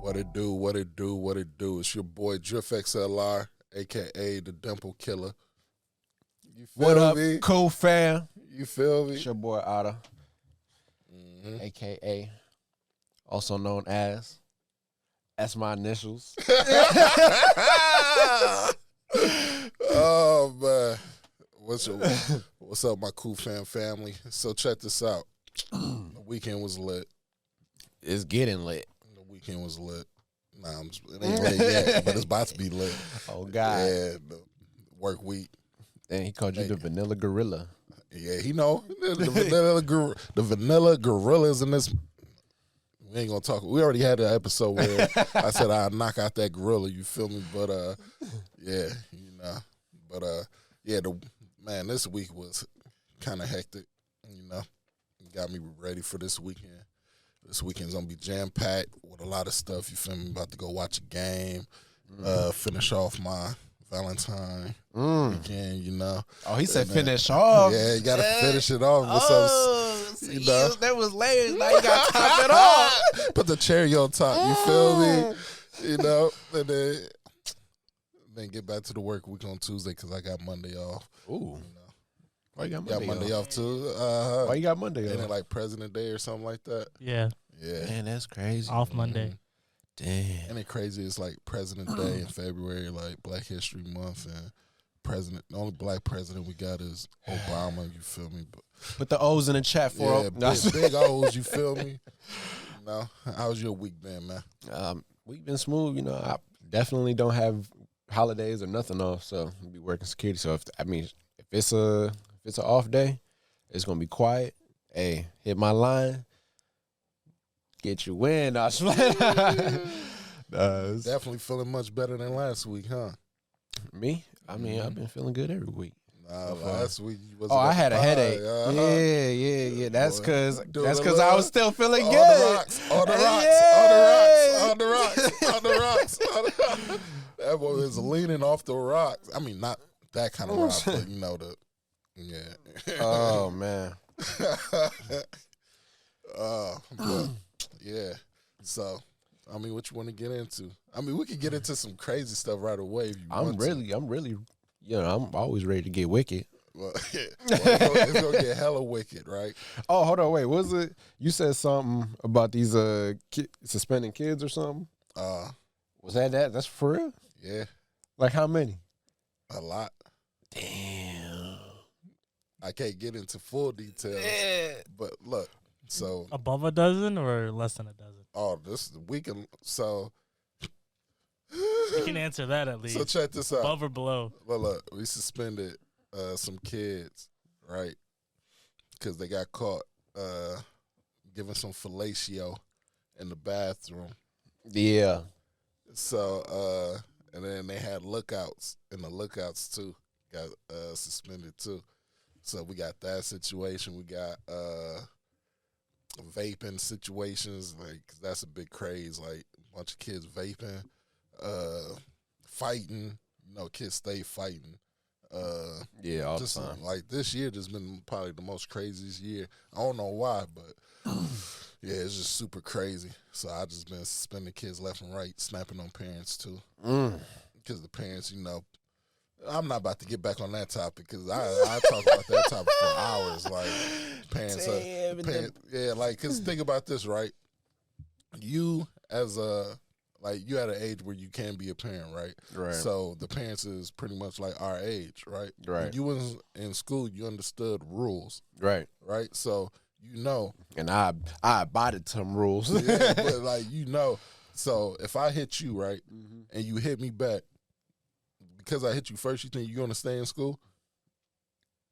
What it do, what it do, what it do. It's your boy Drift XLR, a.k.a. the Dimple Killer. You feel What up, me? cool fam? You feel me? It's your boy Otta, a.k.a. also known as. That's my initials. Oh, man. What's up, my cool family? So check this out. The weekend was lit. It's getting lit. The weekend was lit. It ain't lit yet, but it's about to be lit. Oh, God. Yeah, the work week. And he called you the Vanilla Gorilla. Yeah, he know. The vanilla gorillas in this. We ain't gonna talk. We already had an episode where I said I'd knock out that gorilla. You feel me? But yeah, you know. But yeah, this week was kind of hectic. You know, got me ready for this weekend. This weekend's gonna be jam packed with a lot of stuff. You feel me? About to go watch a game. Finish off my Valentine weekend. You know. Oh, he said finish off. Yeah, you gotta finish it off with some. You know, that was layers. Now you got to top it off. put the cherry on top. You feel me? You know, and then get back to the work week on Tuesday because I got Monday off. Ooh. You know. Why you got Got Monday off too. Why you got Monday Ain't off? it like President Day or something like that? Yeah, Yeah. Man, that's crazy. off Monday. Damn. Ain't it crazy? It's like President Day in February, like Black History Month, and the only black president we got is Obama. You feel me? But Put the O's in the chat for yeah, him. big O's. You feel me? You know, how's your week been, man? We've been smooth. You know, I definitely don't have holidays or nothing off, so I'll be working security. So if it's an off day, it's gonna be quiet. Hey, hit my line, get you in. Definitely feeling much better than last week, huh? Me? I mean, I've been feeling good every week. Nah, last week you was. Oh, I had a headache. Yeah. That's because I was still feeling good. On the rocks. That boy was leaning off the rocks. I mean, not that kind of rock, but you know yeah. Oh man. But, yeah. So, I mean, what you want to get into? I mean, we could get into some crazy stuff right away if you want to. I'm really, I'm always ready to get wicked. Well, it's gonna get hella wicked, right? Oh, hold on, wait. Was it you said something about these suspending kids or something? Was that? That's for real? Yeah, Like how many? a lot. Damn. I can't get into full details, but look. So Above a dozen or less than a dozen? this weekend. So You can answer that at least. so check this out. Above or below? Look, we suspended some kids, right? Because they got caught giving some fellatio in the bathroom. Yeah. So, and then they had lookouts, and the lookouts, too, got suspended, too. So we got that situation. We got vaping situations, like, 'cause that's a big craze, like, a bunch of kids vaping, fighting. You know, kids stay fighting. Yeah, all Just the time. like this year just been probably the most craziest year. I don't know why, but yeah, it's just super crazy. So I just been suspending kids left and right, snapping on parents too, because the parents, you know, I'm not about to get back on that topic because I talk about that topic for hours. Like parents, yeah, like because think about this, right? You as you at an age where you can be a parent, right? Right. So the parents is pretty much like our age, right? Right. When you was in school, you understood rules, Right. right? So you know, And I abided to them rules. yeah, but like you know, so if I hit you, right, and you hit me back, because I hit you first, you think you're gonna stay in school?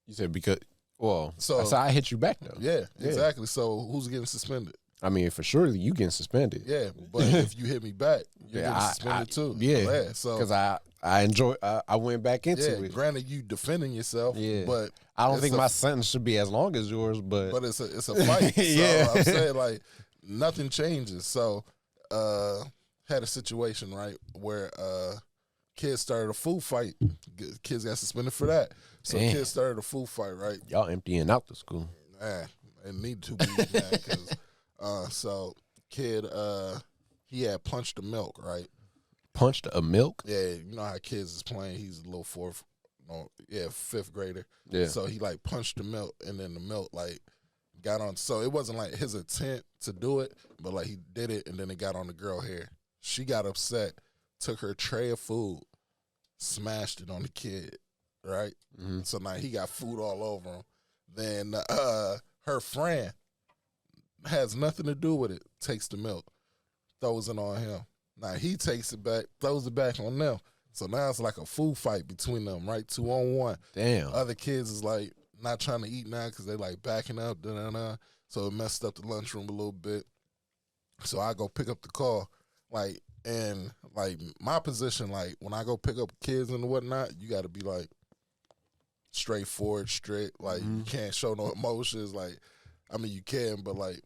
You said because, well, So- so I hit you back though. Yeah, exactly. So who's getting suspended? I mean, for sure you getting suspended. Yeah, but if you hit me back, you're Yeah, getting suspended too. Yeah. So Because I enjoy. I went back into it. granted, you defending yourself. Yeah. But I don't it's think a- my sentence should be as long as yours, but it's a fight. Yeah. So I'm saying like nothing changes. So had a situation right where kids started a food fight. Kids got suspended for that. So Damn. kids started a food fight, right? y'all emptying out the school. Man, it need to be because so kid he had punched the milk, right? Punched a milk? Yeah, you know how kids is playing. He's a little fifth grader. Yeah. So he like punched the milk, and then the milk like got on. So it wasn't like his intent to do it, but like he did it, and then it got on the girl hair. She got upset, took her tray of food, smashed it on the kid, right? Mm-hmm. So now he got food all over him. Then her friend has nothing to do with it, takes the milk, throws it on him. Now he takes it back, throws it back on them. So now it's like a food fight between them, right? 2-on-1. Damn. Other kids is like not trying to eat now because they like backing up. So it messed up the lunchroom a little bit. So I go pick up the call. Like, and like my position, like when I go pick up kids and whatnot, you got to be like straightforward, straight. Like you can't show no emotions. Like, I mean, you can, but like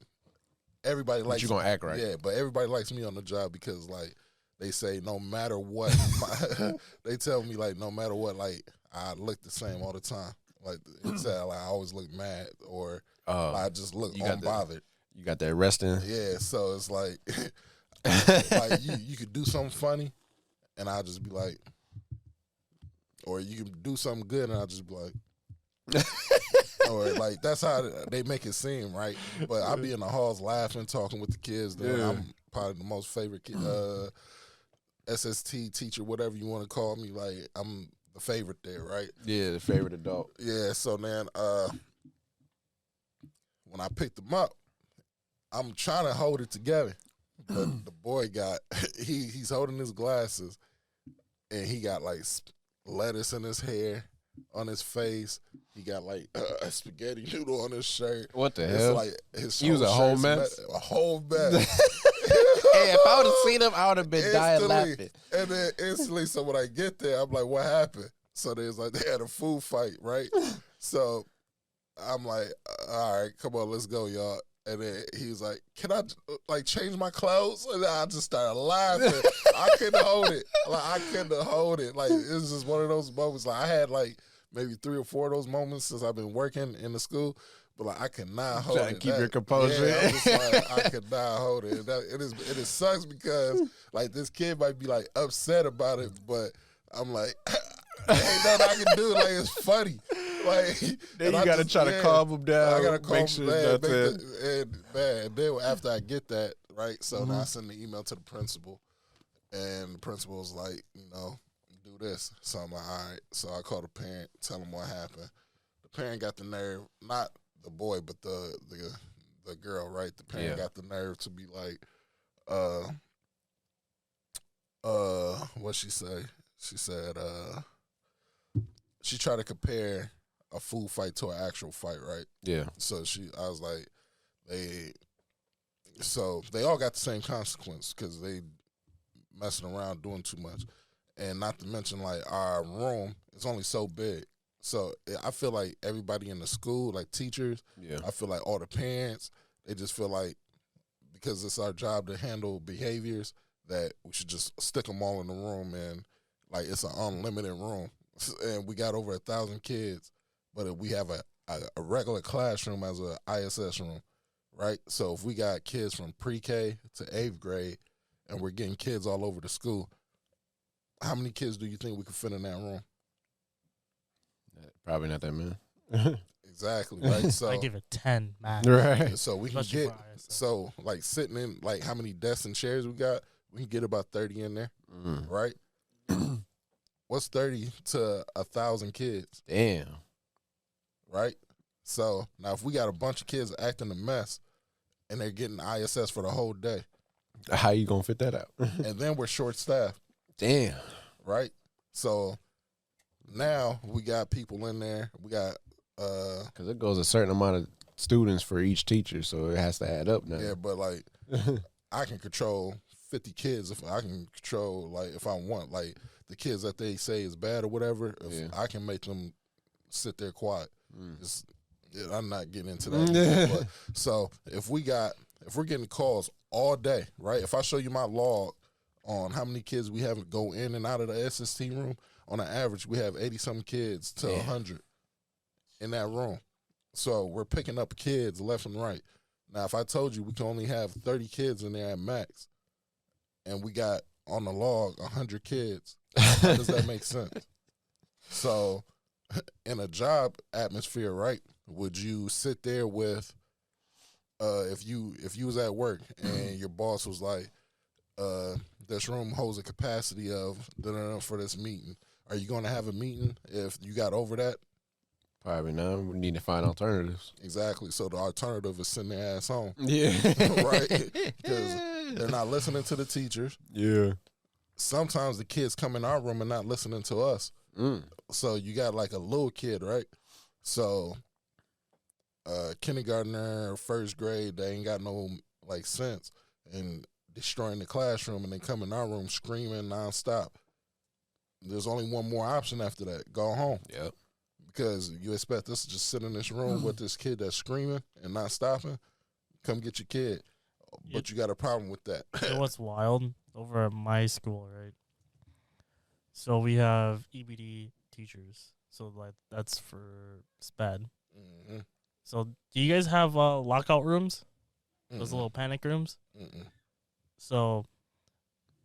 everybody likes you gonna act right. Yeah, but everybody likes me on the job because like they say no matter what, they tell me like no matter what, like I look the same all the time. Like it's like I always look mad or I just look unbothered. You got that resting. Yeah, so it's like like you could do something funny, and I'll just be like, or you can do something good, and I'll just be like, or like that's how they make it seem, right? But I be in the halls laughing, talking with the kids. I'm probably the most favorite kid, SST teacher, whatever you want to call me. Like I'm the favorite there, right? Yeah, the favorite adult. Yeah. So then, when I picked them up, I'm trying to hold it together, but the boy got he's holding his glasses, and he got like lettuce in his hair, on his face. He got like a spaghetti noodle on his shirt. What the It's hell? like his He was a whole mess. A whole mess. Hey, if I would have seen him, I would have been dying laughing. And then instantly, so when I get there, I'm like, what happened? So there's like they had a food fight, right? So I'm like, all right, come on, let's go, y'all. And then he was like, can I like change my clothes? And then I just started laughing. I couldn't hold it. Like I couldn't hold it. Like it was just one of those moments. Like I had like maybe 3 or 4 of those moments since I've been working in the school. But like I could not hold Trying it. to keep your composure. Yeah, I'm just like, I could not hold it. It sucks because like this kid might be like upset about it, but I'm like, ain't nothing I can do. Like it's funny. Like Then you gotta try to calm him down. I gotta calm make him sure down. nothing. Then after I get that, right? So now I send the email to the principal, and the principal was like, do this. So I'm like, all right. So I called the parent, tell him what happened. The parent got the nerve, not the boy, but the girl, right? The parent got the nerve to be like, what she say? She said, she tried to compare a food fight to an actual fight, right? Yeah. So I was like, they all got the same consequence because they messing around doing too much. And not to mention, like, our room is only so big. So I feel like everybody in the school, like teachers, I feel like all the parents, they just feel like because it's our job to handle behaviors that we should just stick them all in the room and, like, it's an unlimited room. And we got over 1,000 kids, but we have a regular classroom as an ISS room, right? So if we got kids from pre-K to 8th grade and we're getting kids all over the school, how many kids do you think we could fit in that room? Probably not that many. Exactly, right? So I give it 10 max. Right. So we can Especially get, for ISS. so like sitting in, like how many desks and chairs we got, we can get about 30 in there, right? What's 30 to 1,000 kids? Damn. Right? So now if we got a bunch of kids acting a mess and they're getting ISS for the whole day, How you gonna fit that out? and then we're short staffed, Damn. right? So now we got people in there. We got Because it goes a certain amount of students for each teacher, so it has to add up now. yeah, but like I can control 50 kids if I can control, like if I want, like the kids that they say is bad or whatever, if I can make them sit there quiet. I'm not getting into that. But, so if we're getting calls all day, right? If I show you my log on how many kids we have go in and out of the SST room, on an average we have 80-something kids to 100 in that room. So we're picking up kids left and right. Now, if I told you we can only have 30 kids in there at max, and we got on the log 100 kids. How does that make sense? So, in a job atmosphere, right? Would you sit there with, if you was at work and your boss was like, this room holds a capacity of for this meeting. Are you going to have a meeting if you got over that? Probably not. We need to find alternatives. Exactly. So the alternative is sending their ass home. Yeah. Right? Because they're not listening to the teachers. Yeah. Sometimes the kids come in our room and not listening to us. So you got like a little kid, right? So kindergartner, first grade, they ain't got no like sense and destroying the classroom, and they come in our room screaming nonstop. There's only one more option after that: go home. Yep. Because you expect us to just sit in this room with this kid that's screaming and not stopping. Come get your kid, but you got a problem with that. You know what's wild? Over at my school, right? So we have EBD teachers. So like that's for SPED. Mm-hmm. So do you guys have lockout rooms? Those Mm-mm. little panic rooms? Mm-mm. So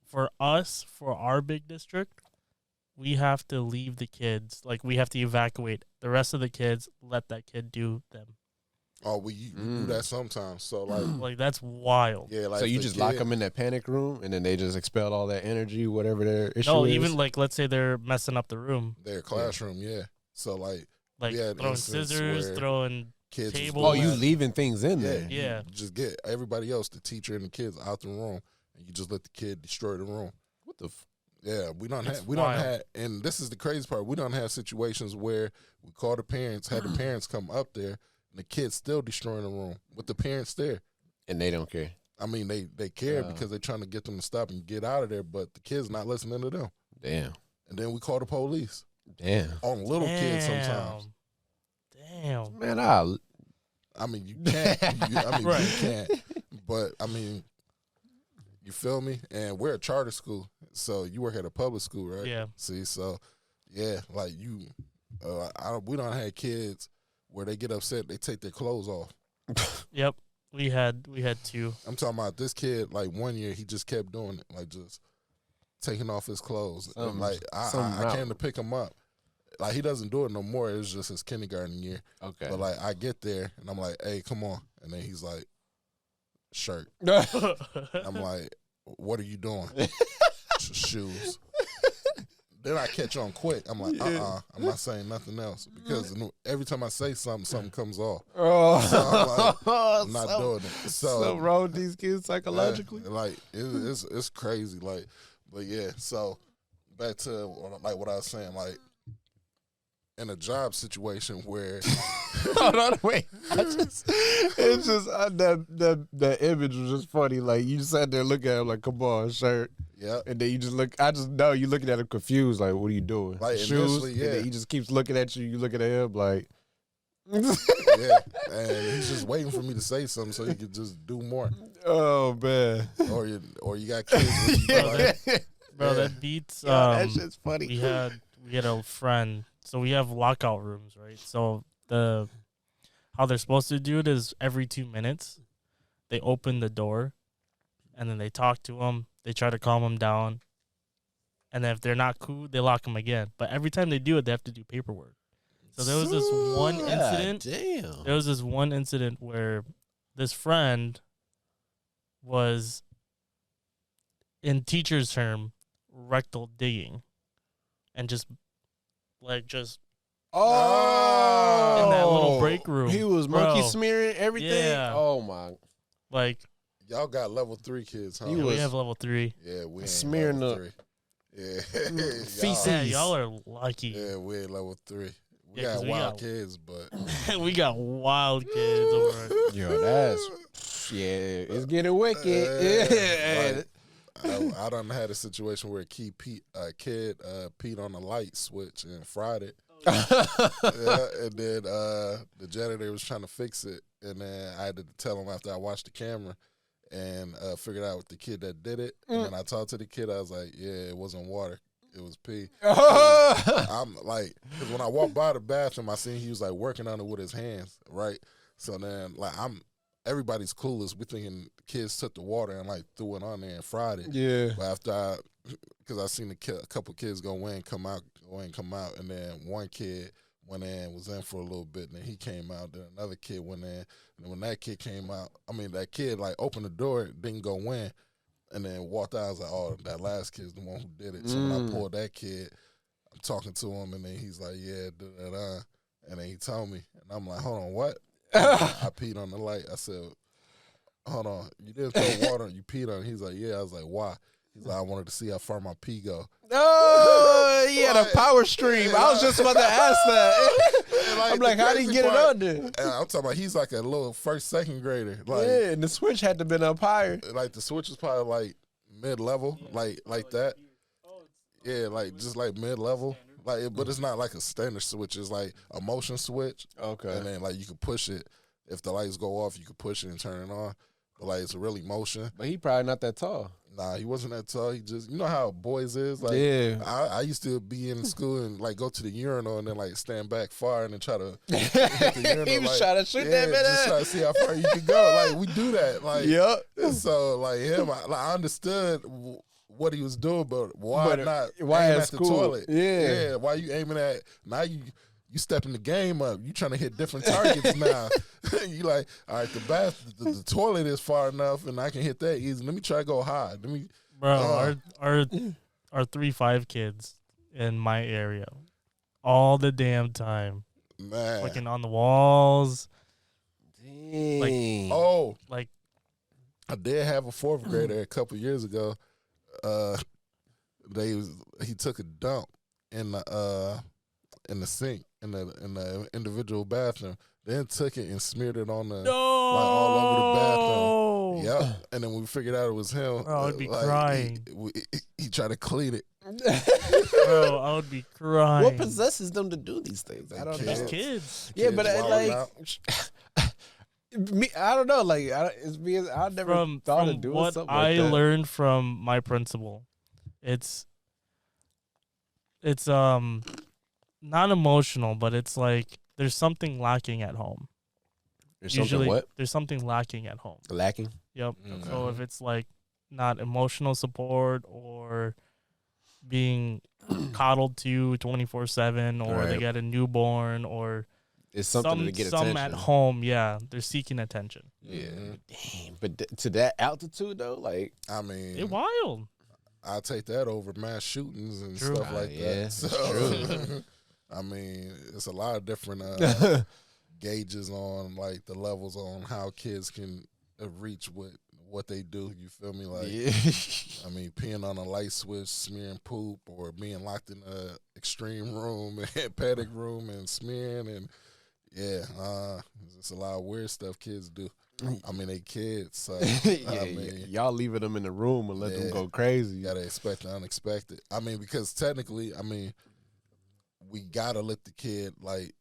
for us, for our big district, we have to leave the kids. Like we have to evacuate the rest of the kids, let that kid do them. Oh, you do that sometimes. So Like that's wild. yeah, like So you the just kid, lock them in that panic room, and then they just expel all that energy, whatever their issue No, is? even like let's say they're messing up the room. their classroom. Yeah. So like Like we had throwing instances scissors, where throwing kids was tables. Oh, doing you that. leaving things in there. Yeah. You just get everybody else, the teacher and the kids, out the room, and you just let the kid destroy the room. What the Yeah, we don't It's have, we don't wild. have, and this is the crazy part. We don't have situations where we call the parents, had the parents come up there, and the kids still destroying the room with the parents there. And they don't care. I mean, they care because they're trying to get them to stop and get out of there, but the kids not listening to them. Damn. And then we call the police Damn. on little kids sometimes. Damn. Man, I mean, you can't. Right. You can't. But I mean, you feel me? And we're a charter school, so you work at a public school, right? Yeah. See, so yeah, like you, we don't have kids where they get upset, they take their clothes off. Yep. We had two. I'm talking about this kid. Like 1 year, he just kept doing it, like just taking off his clothes. And like I came to pick him up. Like he doesn't do it no more. It was just his kindergarten year. okay. But like I get there and I'm like, hey, come on. And then he's like, shirt. I'm like, what are you doing? Shoes. Then I catch on quick. I'm like, I'm not saying nothing else because every time I say something comes off. Oh, So I'm not doing it. So wrong with these kids psychologically. like it's crazy. Like, but yeah. So back to like what I was saying. Like in a job situation where Hold on, wait. It's just that image was just funny. Like you sat there looking at him like, come on, shirt. yeah, And then you just look. I just know you looking at him confused. Like, what are you doing? Like, Shoes. initially, yeah. And then he just keeps looking at you. You looking at him like. yeah, and he's just waiting for me to say something so he could just do more. Oh man. Or you got kids. Where you be like, Bro, Yeah. that beats. That shit's funny. We had a friend. So we have lockout rooms, right? So how they're supposed to do it is every 2 minutes, they open the door, and then they talk to them. They try to calm them down, and then if they're not cool, they lock them again. But every time they do it, they have to do paperwork. So there was this one incident. Damn. There was this one incident where this friend was, in teacher's term, rectal digging, and just Oh. in that little break room. He was monkey Bro. smearing everything. Yeah. Oh my. like y'all got level 3 kids, huh? He we was have level 3. Yeah, we ain't smearing level the- 3. Yeah, feces. Yeah, y'all are lucky. Yeah, we ain't level 3. We Yeah, 'cause got we wild got- kids, but We got wild kids over it. Yo, that's it's getting wicked. Yeah. Like, I done had a situation where a kid peed on the light switch and fried it. Yeah, and then the janitor was trying to fix it, and then I had to tell him after I watched the camera and figured out the kid that did it. And then I talked to the kid. I was like, "Yeah, it wasn't water, it was pee." I'm like, because when I walked by the bathroom, I seen he was like working on it with his hands, right? So then, like, everybody's clueless. We thinking kids took the water and like threw it on there and fried it. Yeah. But after because I seen a couple kids go in, come out, and then one kid went in, was in for a little bit, and then he came out. Then another kid went in, and when that kid came out, that kid like opened the door, didn't go in, and then walked out. I was like, oh, that last kid's the one who did it. So when I pulled that kid, I'm talking to him, and then he's like, yeah, da-da-da. And then he told me, and I'm like, hold on, what? I peed on the light. I said, hold on, you didn't throw water, you peed on it. He's like, yeah. I was like, why? He's like, I wanted to see how far my pee go. Oh, he had a power stream. I was just about to ask that. I'm like, how did he get it on there? And I'm talking about he's like a little first, second grader. Like, Yeah, and the switch had to been up higher. like the switch is probably like mid-level, like that. Yeah, like just like mid-level. Like, but it's not like a standard switch. It's like a motion switch. Okay. And then like you can push it. If the lights go off, you can push it and turn it on. But like it's really motion. But he probably not that tall. Nah, he wasn't that tall. He just, you know how boys is. Like, Yeah. I used to be in school and like go to the urinal and then like stand back far and then try to hit the urinal. He was like, trying to shoot that man just out. trying to see how far you could go. Like we do that. Like, Yep. So like him, I understood what he was doing, but why But, not? why aim at at the school? toilet? Yeah. Why you aiming at now? You stepping the game up. You trying to hit different targets now. You like, all right, the toilet is far enough, and I can hit that easy. Let me try to go high. Let me. Bro, our 3-5 kids in my area, all the damn time, Man. fucking on the walls. Dang. Oh, Like, I did have a fourth grader a couple years ago. He took a dump in the sink in the individual bathroom. Then took it and smeared it on the all over the bathroom. Yep. And then we figured out it was him. Bro, I'd be crying. He tried to clean it. Bro, I would be crying. What possesses them to do these things? I don't These know. kids. Yeah, but Kids wilding out. me, I don't know. Like, it's because I never thought of doing what something I like that. learned from my principal, it's not emotional, but it's like there's something lacking at home. There's Usually, something what? there's something lacking at home. Lacking? Yep. Mhm. So if it's like not emotional support or being coddled to 24/7, or they Right. get a newborn, or It's something to get attention. some at home, yeah, they're seeking attention. Yeah. Mhm. Damn. But to that altitude, though, like, I mean, They're wild. I'll take that over mass shootings and True. stuff like Yeah, that. that's So, I mean, it's a lot of different gauges on like the levels on how kids can reach what they do. You feel me? Like, yeah. I mean, peeing on a light switch, smearing poop, or being locked in a extreme room and panic room and smearing, and it's a lot of weird stuff kids do. I mean, they kids, so I mean, y'all leaving them in the room and let them Yeah. go crazy. you gotta expect the unexpected. I mean, because technically, I mean, we gotta let the kid like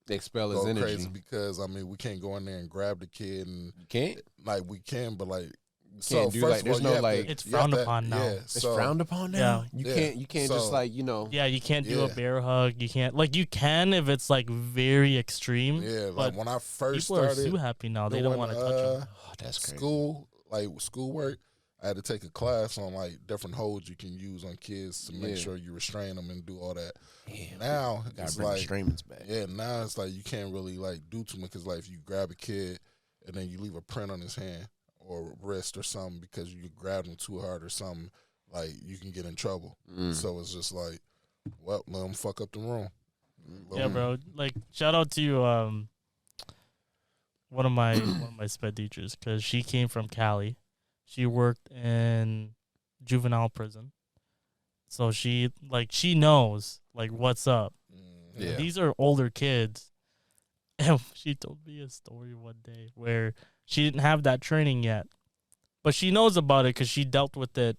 Expel his go energy. crazy because I mean, we can't go in there and grab the kid and You can't? like we can, but like can't do, first like, of there's all, no, you have like- to- It's you have frowned to- upon now. Yeah, It's so, frowned upon now? You Yeah. can't So- just, like, you know. Yeah, you can't do a Yeah. bear hug. You can't, like, you can if it's like very extreme. Yeah, like but when I first people are started too happy now. They don't doing, want to touch them. Oh, that's crazy. schoolwork, I had to take a class on like different holds you can use on kids to make Yeah. sure you restrain them and do all that. Damn. Now Gotta it's bring like, restraints back. yeah, now it's like you can't really like do too much because like if you grab a kid and then you leave a print on his hand or wrist or something because you grabbed him too hard or something, like you can get in trouble. Mm. So it's just like, well, let him fuck up the room. Let Yeah, him- bro. Like, shout out to one of my sped teachers, because she came from Cali. She worked in juvenile prison, so she knows like what's up. Yeah. These are older kids, and she told me a story one day where she didn't have that training yet, but she knows about it because she dealt with it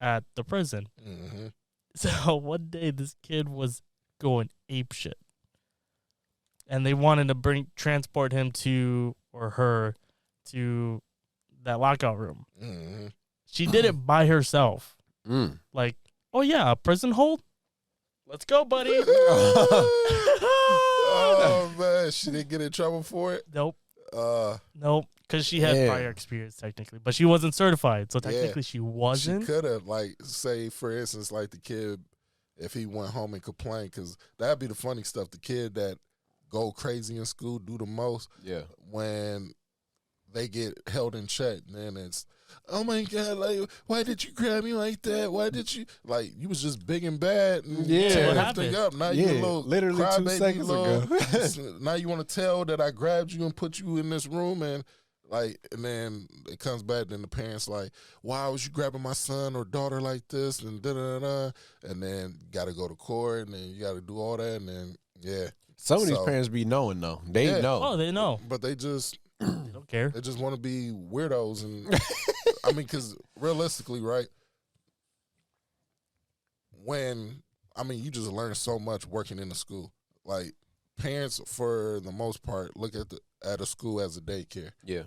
at the prison. Mhm. So one day this kid was going ape shit, and they wanted to transport him to, or her, to that lockout room. Mhm. She did it by herself. Mm. Like, oh yeah, a prison hold? Let's go, buddy. Oh man, she didn't get in trouble for it. Nope. Nope, because she had Yeah. prior experience technically, but she wasn't certified, so Yeah. technically she wasn't. She could have, like, say, for instance, like the kid, if he went home and complained, because that'd be the funny stuff. The kid that go crazy in school, do the most, Yeah. when they get held in check, then it's, oh my God, like, why did you grab me like that? Why did you, like, you was just big and bad and Yeah. tearing What everything happened? up. Now you a little literally 2 crybaby, seconds ago. now you want to tell that I grabbed you and put you in this room, and like, and then it comes back, then the parents like, why was you grabbing my son or daughter like this, and da-da-da-da, and then got to go to court, and then you got to do all that, and then, yeah. Some of these So- parents be knowing though. They Yeah. know. Oh, they know. But they just They don't care. want to be weirdos, and I mean, because realistically, right? You just learn so much working in the school. Like, parents, for the most part, look at a school as a daycare. Yeah.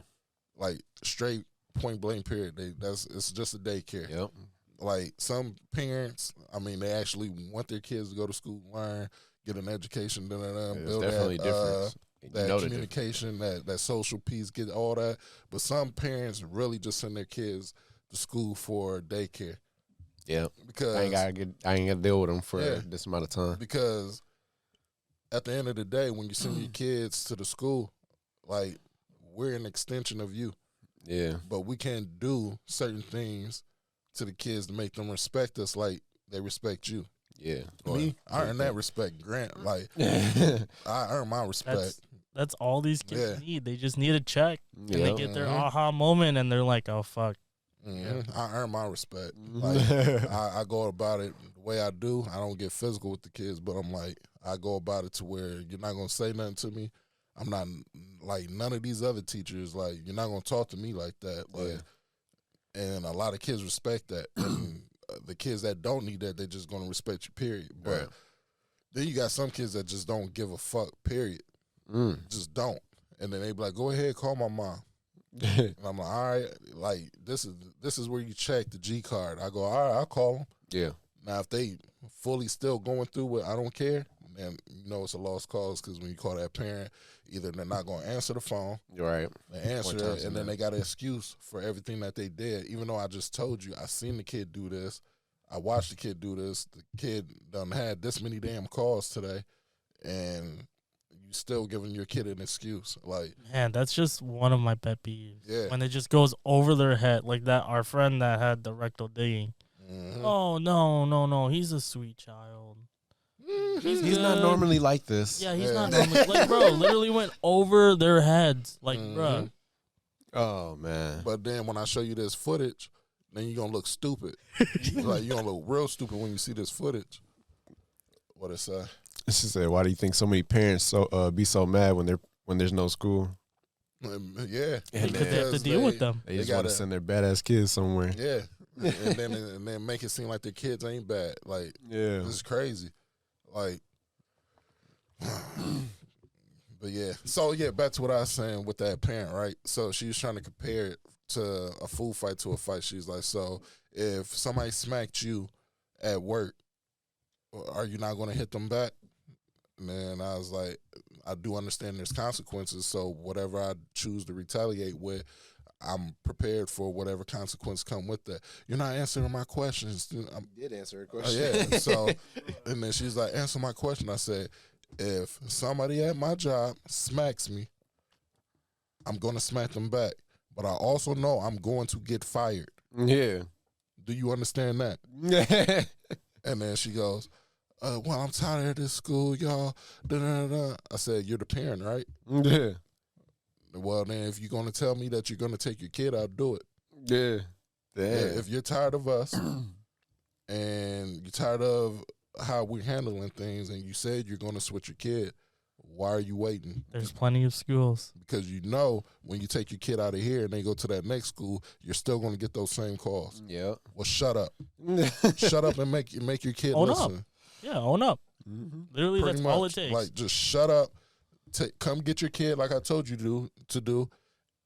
Like, straight point blank period. It's just a daycare. Yep. Like, some parents, they actually want their kids to go to school, learn, get an education, There's build definitely that, difference. that know the communication, that social piece, get all that. But some parents really just send their kids to school for daycare. Yeah. Because I ain't gotta deal with them for Yeah. this amount of time. because at the end of the day, when you send your kids to the school, like, we're an extension of you. Yeah. But we can't do certain things to the kids to make them respect us like they respect you. Yeah. Me, I earn that respect. Grant, like, yeah. I earn my respect. That's all these kids Yeah. need. They just need a check, and they Yep. get their Mhm. aha moment, and they're like, "Oh fuck." I earn my respect. Mm-hmm. Like, I go about it the way I do. I don't get physical with the kids, but I'm like, I go about it to where you're not gonna say nothing to me. I'm not like none of these other teachers. Like, you're not gonna talk to me like that. Like, and a lot of kids respect that. And the kids that don't need that, they're just gonna respect you. Period. But Right. then you got some kids that just don't give a fuck. Period. Just don't. And then they be like, go ahead, call my mom. And I'm like, all right, like, this is where you check the G card. I go, all right, I'll call them. Yeah. Now, if they fully still going through it, I don't care, then you know it's a lost cause, because when you call that parent, either they're not going to answer the phone, You're right. they answer times it, and then they got an excuse for everything that they did, even though I just told you, I seen the kid do this, I watched the kid do this, the kid done had this many damn calls today, and you still giving your kid an excuse. Like, Man, that's just one of my pet peeves. Yeah. When it just goes over their head, like that. Our friend that had the rectal digging. mhm. Oh no, he's a sweet child. He's good. not normally like this. Yeah, he's Yeah. not normally like, bro. Literally went over their heads, like, Mhm. bro. Oh man. But then when I show you this footage, then you're going to look stupid. Like, you're going to look real stupid when you see this footage. What it say? She said, "Why do you think so many parents be so mad when there's no school? Yeah. Because they have to deal with them. They just They want to gotta- send their badass kids somewhere." Yeah. and then make it seem like their kids ain't bad. Like, Yeah. this is crazy. Like, but yeah. So, yeah, back to what I was saying with that parent, right? So, she was trying to compare it to a food fight to a fight. She's like, so if somebody smacked you at work, are you not going to hit them back? And then I was like, I do understand there's consequences, so whatever I choose to retaliate with, I'm prepared for whatever consequence come with that. You're not answering my questions. I'm, Did answer her oh, question. yeah. So, and then she's like, answer my question. I said, if somebody at my job smacks me, I'm going to smack them back. But I also know I'm going to get fired. Yeah. Do you understand that? Yeah. And then she goes, well, I'm tired of this school, y'all. Da-da-da-da. I said, you're the parent, right? Yeah. Well, then if you're going to tell me that you're going to take your kid, I'll do it. Yeah. Damn. If you're tired of us and you're tired of how we're handling things and you said you're going to switch your kid, why are you waiting? There's plenty of schools. Because you know when you take your kid out of here and they go to that next school, you're still going to get those same calls. Yep. Well, shut up. Shut up and make your kid Own up. listen. Yeah, own up. Mm-hmm. Literally, Pretty that's all it much. takes. Like, just shut up. Come get your kid like I told you to do,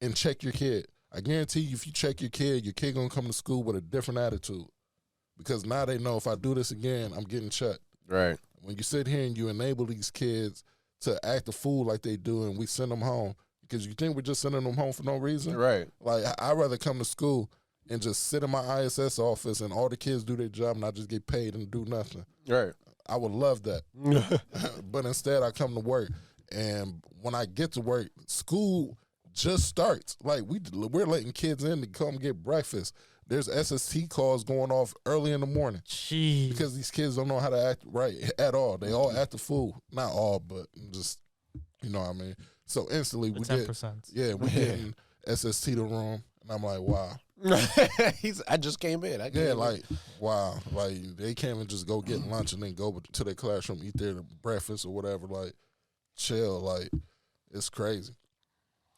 and check your kid. I guarantee you, if you check your kid gonna come to school with a different attitude, because now they know if I do this again, I'm getting checked. Right. When you sit here and you enable these kids to act a fool like they do, and we send them home, because you think we're just sending them home for no reason. Right. Like, I'd rather come to school and just sit in my ISS office and all the kids do their job and I just get paid and do nothing. Right. I would love that. But instead, I come to work. And when I get to work, school just starts. Like, we're letting kids in to come get breakfast. There's SST calls going off early in the morning. Jeez. Because these kids don't know how to act right at all. They all act the fool. Not all, but just, you know what I mean? So instantly, we get, 10%. we getting SST the room. And I'm like, wow. I just came in. Like, wow. Like, they can't even just go get lunch and then go to their classroom, eat their breakfast or whatever. Like, chill. Like, it's crazy.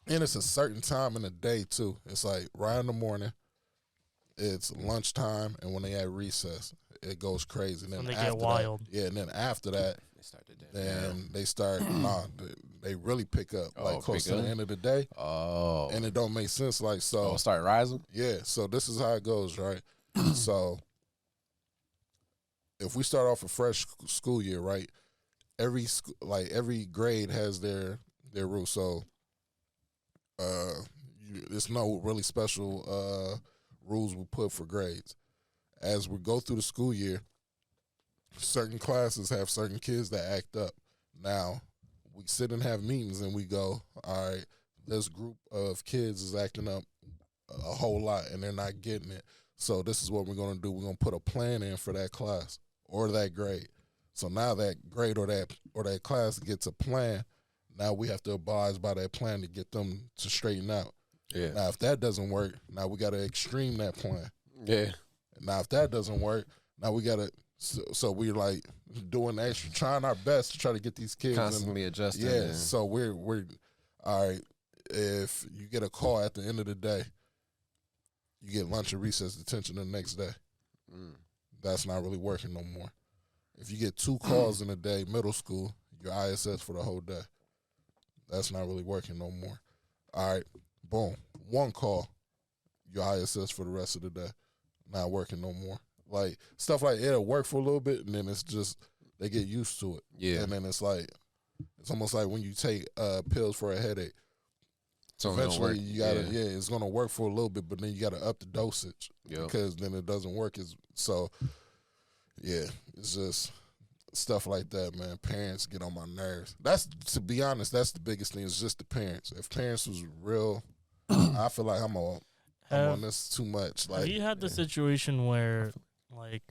And it's a certain time in the day, too. It's like right in the morning. It's lunchtime, and when they at recess, it goes crazy. And then When they after get wild. and then after that, they start, they really pick up, like close to the end of the day. Oh. And it don't make sense, like, so. Start rising? Yeah, so this is how it goes, right? So if we start off a fresh school year, right, every grade has their rules. So there's no really special rules we put for grades. As we go through the school year, certain classes have certain kids that act up. Now, we sit and have meetings and we go, all right, this group of kids is acting up a whole lot and they're not getting it. So this is what we're going to do. We're going to put a plan in for that class or that grade. So now that grade or that class gets a plan. Now we have to abide by that plan to get them to straighten out. Yeah. Now, if that doesn't work, now we got to extreme that plan. Yeah. Now, if that doesn't work, now we got to, so we're like doing extra, trying our best to try to get these kids. Constantly adjusting. Yeah. And So we're, all right, if you get a call at the end of the day, you get lunch and recess detention the next day. That's not really working no more. If you get 2 calls in a day, middle school, your ISS for the whole day. That's not really working no more. All right, boom. 1 call, your ISS for the rest of the day. Not working no more. Like, stuff like it'll work for a little bit, and then it's just, they get used to it. Yeah. And then it's like, it's almost like when you take pills for a headache. So eventually, you gotta, it's gonna work for a little bit, but then you gotta up the dosage because then it doesn't work so. Yeah, it's just stuff like that, man. Parents get on my nerves. That's, to be honest, that's the biggest thing. It's just the parents. If parents was real, I feel like I'm on this too much. Like, have you had the situation where, like,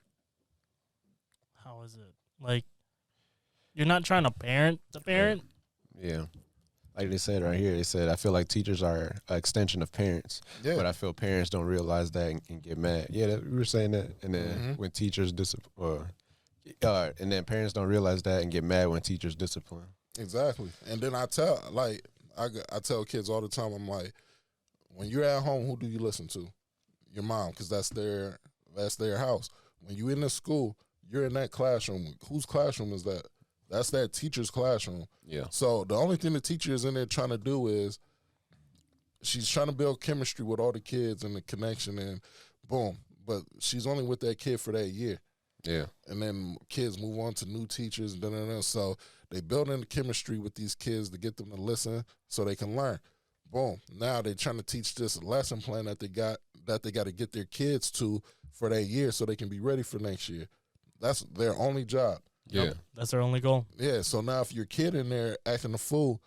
how is it? Like, you're not trying to parent the parent? Yeah. Like they said right here, they said, I feel like teachers are an extension of parents, but I feel parents don't realize that and get mad. Yeah, we were saying that. And then when teachers discipline, and then parents don't realize that and get mad when teachers discipline. Exactly. And then I tell kids all the time, I'm like, when you're at home, who do you listen to? Your mom, because that's their house. When you in the school, you're in that classroom. Whose classroom is that? That's that teacher's classroom. Yeah. So the only thing the teacher is in there trying to do is she's trying to build chemistry with all the kids and the connection, and boom. But she's only with that kid for that year. Yeah. And then kids move on to new teachers. So they build in the chemistry with these kids to get them to listen so they can learn. Boom. Now they're trying to teach this lesson plan that they got to get their kids to for that year so they can be ready for next year. That's their only job. Yeah. That's their only goal. Yeah, so now if your kid in there acting a fool,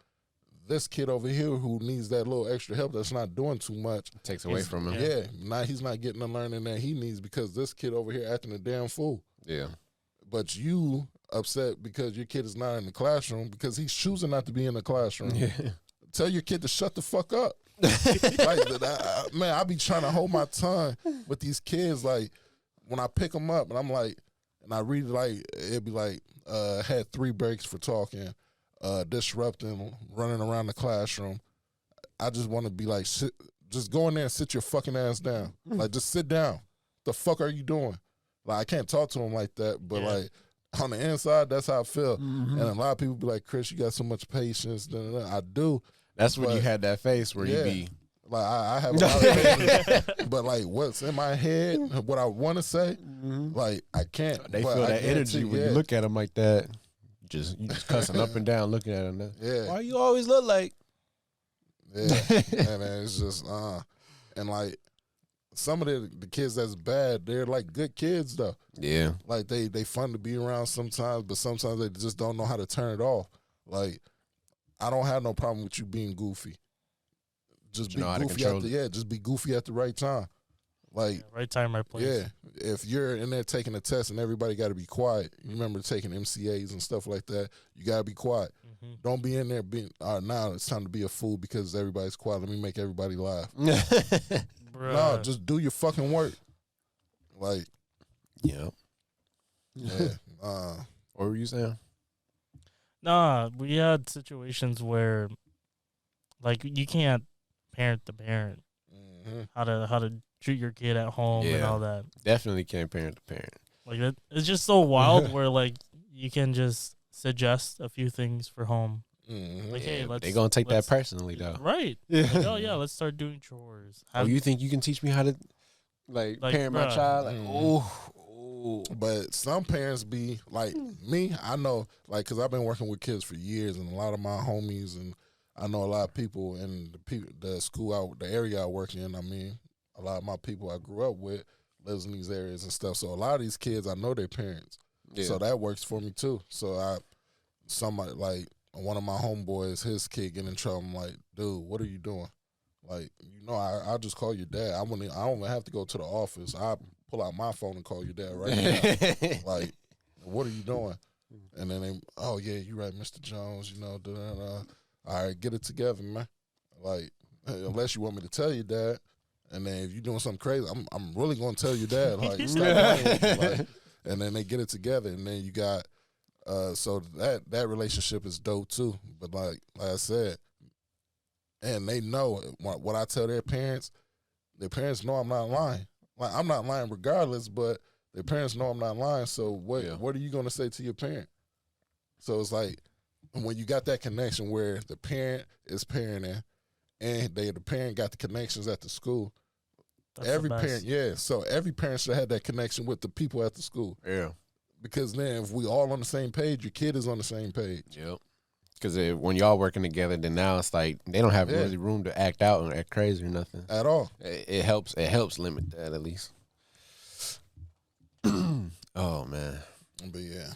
this kid over here who needs that little extra help that's not doing too much. Takes away from him. Yeah, now he's not getting the learning that he needs because this kid over here acting a damn fool. Yeah. But you upset because your kid is not in the classroom because he's choosing not to be in the classroom. Yeah. Tell your kid to shut the fuck up. Man, I be trying to hold my tongue with these kids. Like, when I pick them up and I'm like, and I read like, it'd be like, had 3 breaks for talking, disrupting, running around the classroom. I just want to be like, just go in there and sit your fucking ass down. Like, just sit down. The fuck are you doing? Like, I can't talk to them like that, but like, on the inside, that's how I feel. And a lot of people be like, Chris, you got so much patience. I do. That's when you had that face where you be. Like, I have a lot of patience, but like what's in my head, what I want to say, like I can't. They feel that energy when you look at them like that. You just cussing up and down, looking at them. Yeah. Why you always look like? Yeah, and then it's just and like some of the kids that's bad, they're like good kids though. Yeah. Like they fun to be around sometimes, but sometimes they just don't know how to turn it off. Like I don't have no problem with you being goofy. Just You be know how to goofy control it. just be goofy at the right time. Like Yeah, right time, right place. yeah, if you're in there taking a test and everybody got to be quiet, you remember taking MCAs and stuff like that. You got to be quiet. Hmm. Don't be in there being. Now it's time to be a fool because everybody's quiet. Let me make everybody laugh. Bruh. No, just do your fucking work. Like Yeah. yeah, What were you saying? Nah, we had situations where, like, you can't parent the parent. mhm. How to treat your kid at home and Yeah. all that. Definitely can't parent the parent. Like it's just so wild where like you can just suggest a few things for home. Mhm. Like, hey, They're gonna take that let's- personally though. Right. Like, oh yeah, let's start doing chores. Oh, you think you can teach me how to like parent my bruh. child? Like, Mm. oh, But some parents be like me. I know, like, cause I've been working with kids for years, and a lot of my homies, and I know a lot of people in the school the area I work in. I mean, a lot of my people I grew up with lives in these areas and stuff. So a lot of these kids, I know their parents. yeah. So that works for me too. So somebody like one of my homeboys, his kid get in trouble. I'm like, dude, what are you doing? Like, I'll just call your dad. I don't even have to go to the office. I pull out my phone and call your dad right now. Like, what are you doing? And then they, oh yeah, you right, Mr. Jones. All right, get it together, man. Like, unless you want me to tell your dad, and then if you're doing something crazy, I'm really gonna tell your dad. Like, stop playing with me. Like, and then they get it together, and then you got, so that relationship is dope too. But like I said, and they know what I tell their parents know I'm not lying. Like, I'm not lying regardless, but their parents know I'm not lying. So what are you gonna say to your parent? So it's like when you got that connection where the parent is parenting and the parent got the connections at the school. That's every the best. parent, yeah. So every parent should have that connection with the people at the school. Yeah. Because then if we all on the same page, your kid is on the same page. Yep. Because when y'all working together, then now it's like they don't have Yeah. really room to act out and act crazy or nothing. At all. It helps. It helps limit that at least. Oh man. But yeah.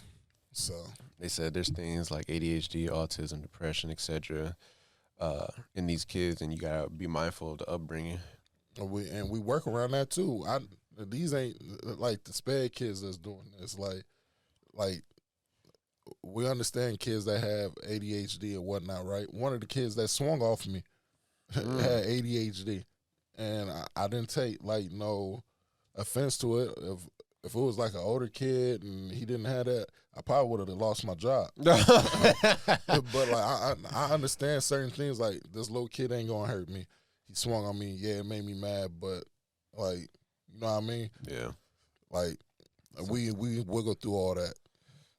So They said there's things like ADHD, autism, depression, etc. In these kids, and you gotta be mindful of the upbringing. we work around that too. These ain't like the sped kids that's doing this. Like we understand kids that have ADHD and whatnot, right? One of the kids that swung off me had ADHD, and I didn't take like no offense to it. If it was like an older kid and he didn't have that, I probably would have lost my job. But like I understand certain things. Like, this little kid ain't gonna hurt me. He swung on me. Yeah, it made me mad, but like, you know what I mean? Yeah. Like, we wiggle through all that.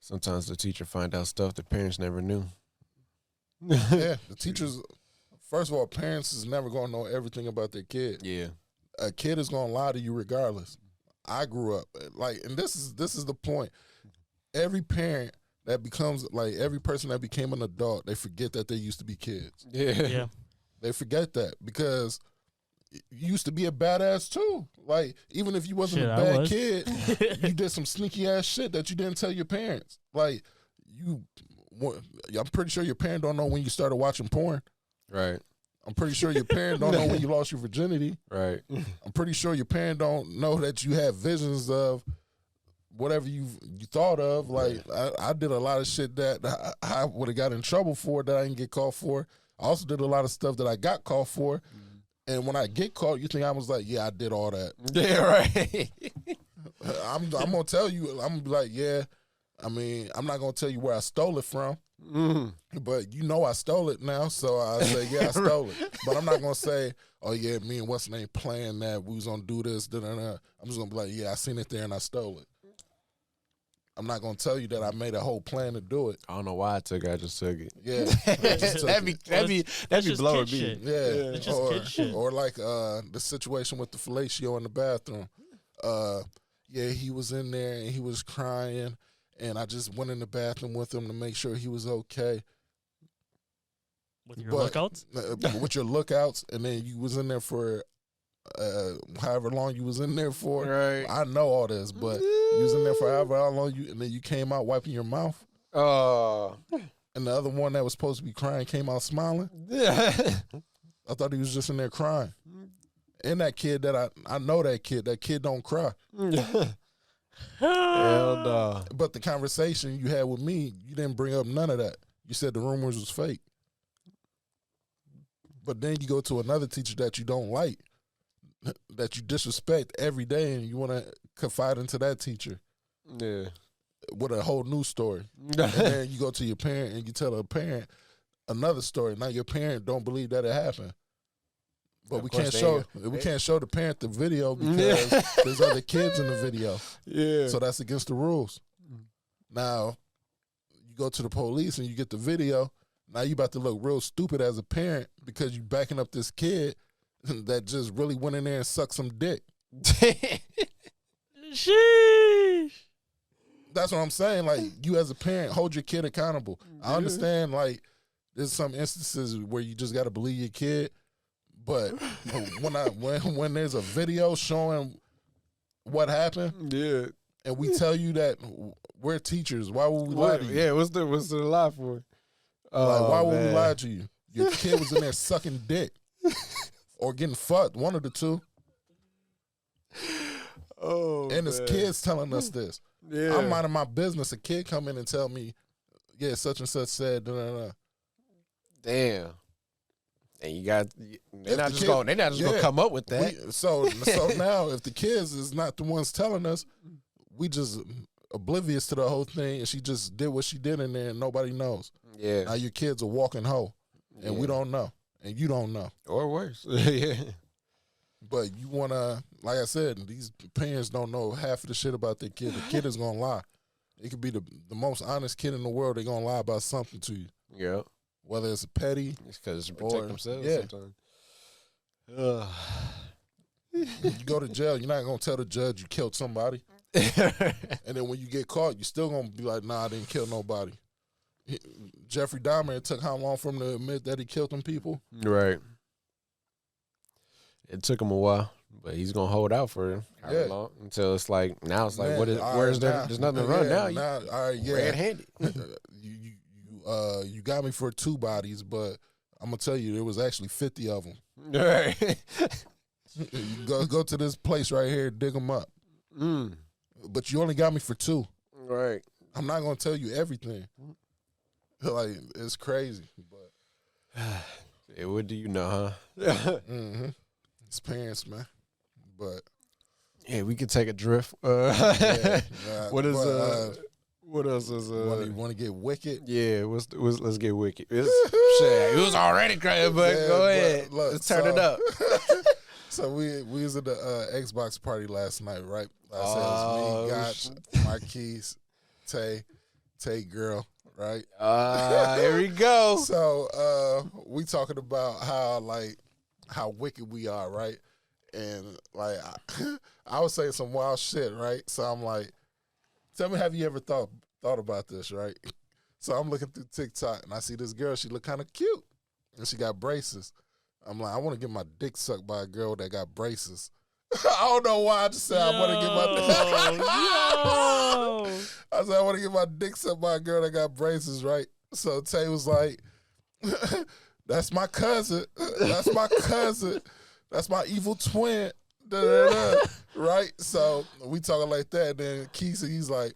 Sometimes the teacher find out stuff the parents never knew. Yeah, the teachers. First of all, parents is never gonna know everything about their kid. Yeah. A kid is gonna lie to you regardless. I grew up like, and this is the point. Every parent that becomes like every person that became an adult, they forget that they used to be kids. Yeah. They forget that because you used to be a badass too. Like, even if you wasn't Shit, a I bad was. kid, you did some sneaky ass shit that you didn't tell your parents. Like, I'm pretty sure your parent don't know when you started watching porn. Right. I'm pretty sure your parent don't know when you lost your virginity. Right. I'm pretty sure your parent don't know that you have visions of whatever you thought of. Like, I did a lot of shit that I would have got in trouble for that I didn't get caught for. I also did a lot of stuff that I got caught for. And when I get caught, you think I was like, yeah, I did all that. Yeah. Right. I'm gonna tell you. I'm gonna be like, yeah. I mean, I'm not gonna tell you where I stole it from, but you know I stole it now. So I say, yeah, I stole it. But I'm not gonna say, oh yeah, me and what's the name playing that we was gonna do this. Da-da-da. I'm just gonna be like, yeah, I seen it there and I stole it. I'm not gonna tell you that I made a whole plan to do it. I don't know why I took it. I just took it. Yeah, I just took it. that'd be just blowing kid me. shit. Yeah, It's just kid shit. or like the situation with the fellatio in the bathroom. Yeah, he was in there and he was crying, and I just went in the bathroom with him to make sure he was okay. With your But- lookouts? with your lookouts, and then you was in there for however long you was in there for. Right. I know all this, but you was in there for however long and then you came out wiping your mouth, and the other one that was supposed to be crying came out smiling. I thought he was just in there crying. And that kid that I know that kid don't cry. Hell no. But the conversation you had with me, you didn't bring up none of that. You said the rumors was fake. But then you go to another teacher that you don't like, that you disrespect every day, and you want to confide into that teacher Yeah. with a whole new story. And then you go to your parent and you tell a parent another story. Now your parent don't believe that it happened. But Of we course can't show the parent the video because there's other kids in the video. Yeah. So that's against the rules. Now, you go to the police and you get the video. Now you about to look real stupid as a parent because you backing up this kid that just really went in there and sucked some dick. Sheesh. That's what I'm saying. Like, you as a parent, hold your kid accountable. I understand, like, there's some instances where you just got to believe your kid. But when there's a video showing what happened, Yeah. and we tell you that we're teachers, why would we lie to you? Yeah, what's the lie for? Like, why would we man. lie to you? Your kid was in there sucking dick or getting fucked, one of the two. Oh, And it's man. kids telling us this. Yeah. I'm minding my business. A kid come in and tell me, yeah, such and such said, da, da, da. Damn. And you got they're If not the just kid- going. They're not just gonna yeah, come up with that. So now, if the kids is not the ones telling us, we just oblivious to the whole thing, and she just did what she did in there, and nobody knows. Yeah. Now your kid's a walking hoe, and we Yeah. don't know, and you don't know. Or worse. Yeah. But you wanna, like I said, these parents don't know half of the shit about their kid. The kid is gonna lie. It could be the most honest kid in the world. They're gonna lie about something to you, Yeah. whether it's a petty. It's because to protect Or- themselves yeah. sometimes. Ugh. You go to jail, you're not gonna tell the judge you killed somebody, and then when you get caught, you're still gonna be like, "Nah, I didn't kill nobody." Jeffrey Dahmer, it took how long for him to admit that he killed them people? Right. It took him a while, but he's gonna hold out for however Yeah. long until it's like now it's like Man, what is all where's right, there? now- There's nothing to run now. You all right, yeah. red-handed. You got me for 2 bodies, but I'm gonna tell you, there was actually 50 of them. Right. You go to this place right here, dig them up. But you only got me for 2. Right. I'm not gonna tell you everything. Like, it's crazy, but Yeah, what do you know, huh? it's parents, man. But Yeah, we could take a drift. yeah, What is but, what else is want to get wicked? yeah, let's get wicked. Shit, it was already crazy, but Yeah, go but ahead. look, Let's turn it up. So we was at the Xbox party last night, right? Like I said, Oh, it was me, Gotch, Marquise, Tay girl, right? Here we go. So we talking about how wicked we are, right? And like I was saying some wild shit, right? So I'm like, tell me, have you ever thought about this, right? So I'm looking through TikTok and I see this girl, she look kind of cute. And she got braces. I'm like, I want to get my dick sucked by a girl that got braces. I don't know why. I just said I want to get my I said I want to get my dick sucked by a girl that got braces, right? So Tay was like, "That's my cousin. That's my cousin. That's my evil twin." Da, da, da. Right? So we talking like that. Then Keisha, he's like,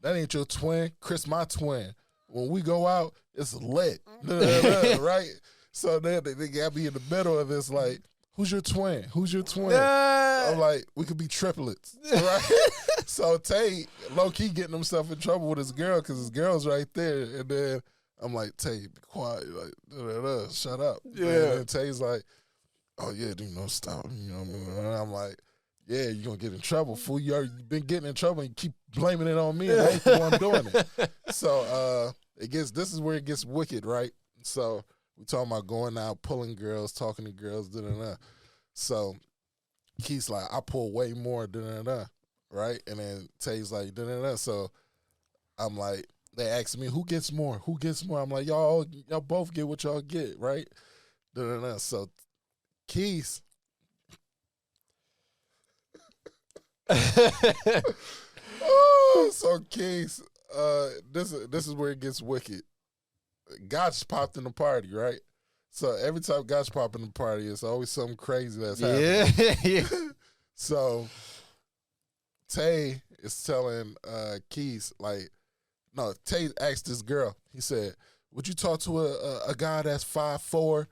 "That ain't your twin. Chris, my twin. When we go out, it's lit." Da, da, da, right? So then they got me in the middle of this, like, who's your twin? Who's your twin? I'm like, we could be triplets, right? So Tay, low-key getting himself in trouble with his girl because his girl's right there. And then I'm like, Tay, be quiet. Like, shut up. Yeah. And then Tay's like, oh, yeah, stop. And I'm like, yeah, you're going to get in trouble, fool. You've been getting in trouble and you keep blaming it on me and I ain't the one doing it. So this is where it gets wicked, right? So we talking about going out, pulling girls, talking to girls, da-da-da. So Keith's like, I pull way more, da-da-da, right? And then Tay's like, da-da-da. So I'm like, they asked me who gets more. Who gets more? I'm like, y'all both get what y'all get, right? So Keys. So Keys, this is where it gets wicked. Gotch popped in the party, right? So every time Gotch pop in the party, it's always something crazy that's happening. Yeah. So Tay is telling Keys, like, no, Tay asked this girl, he said, would you talk to a guy that's 5'4"?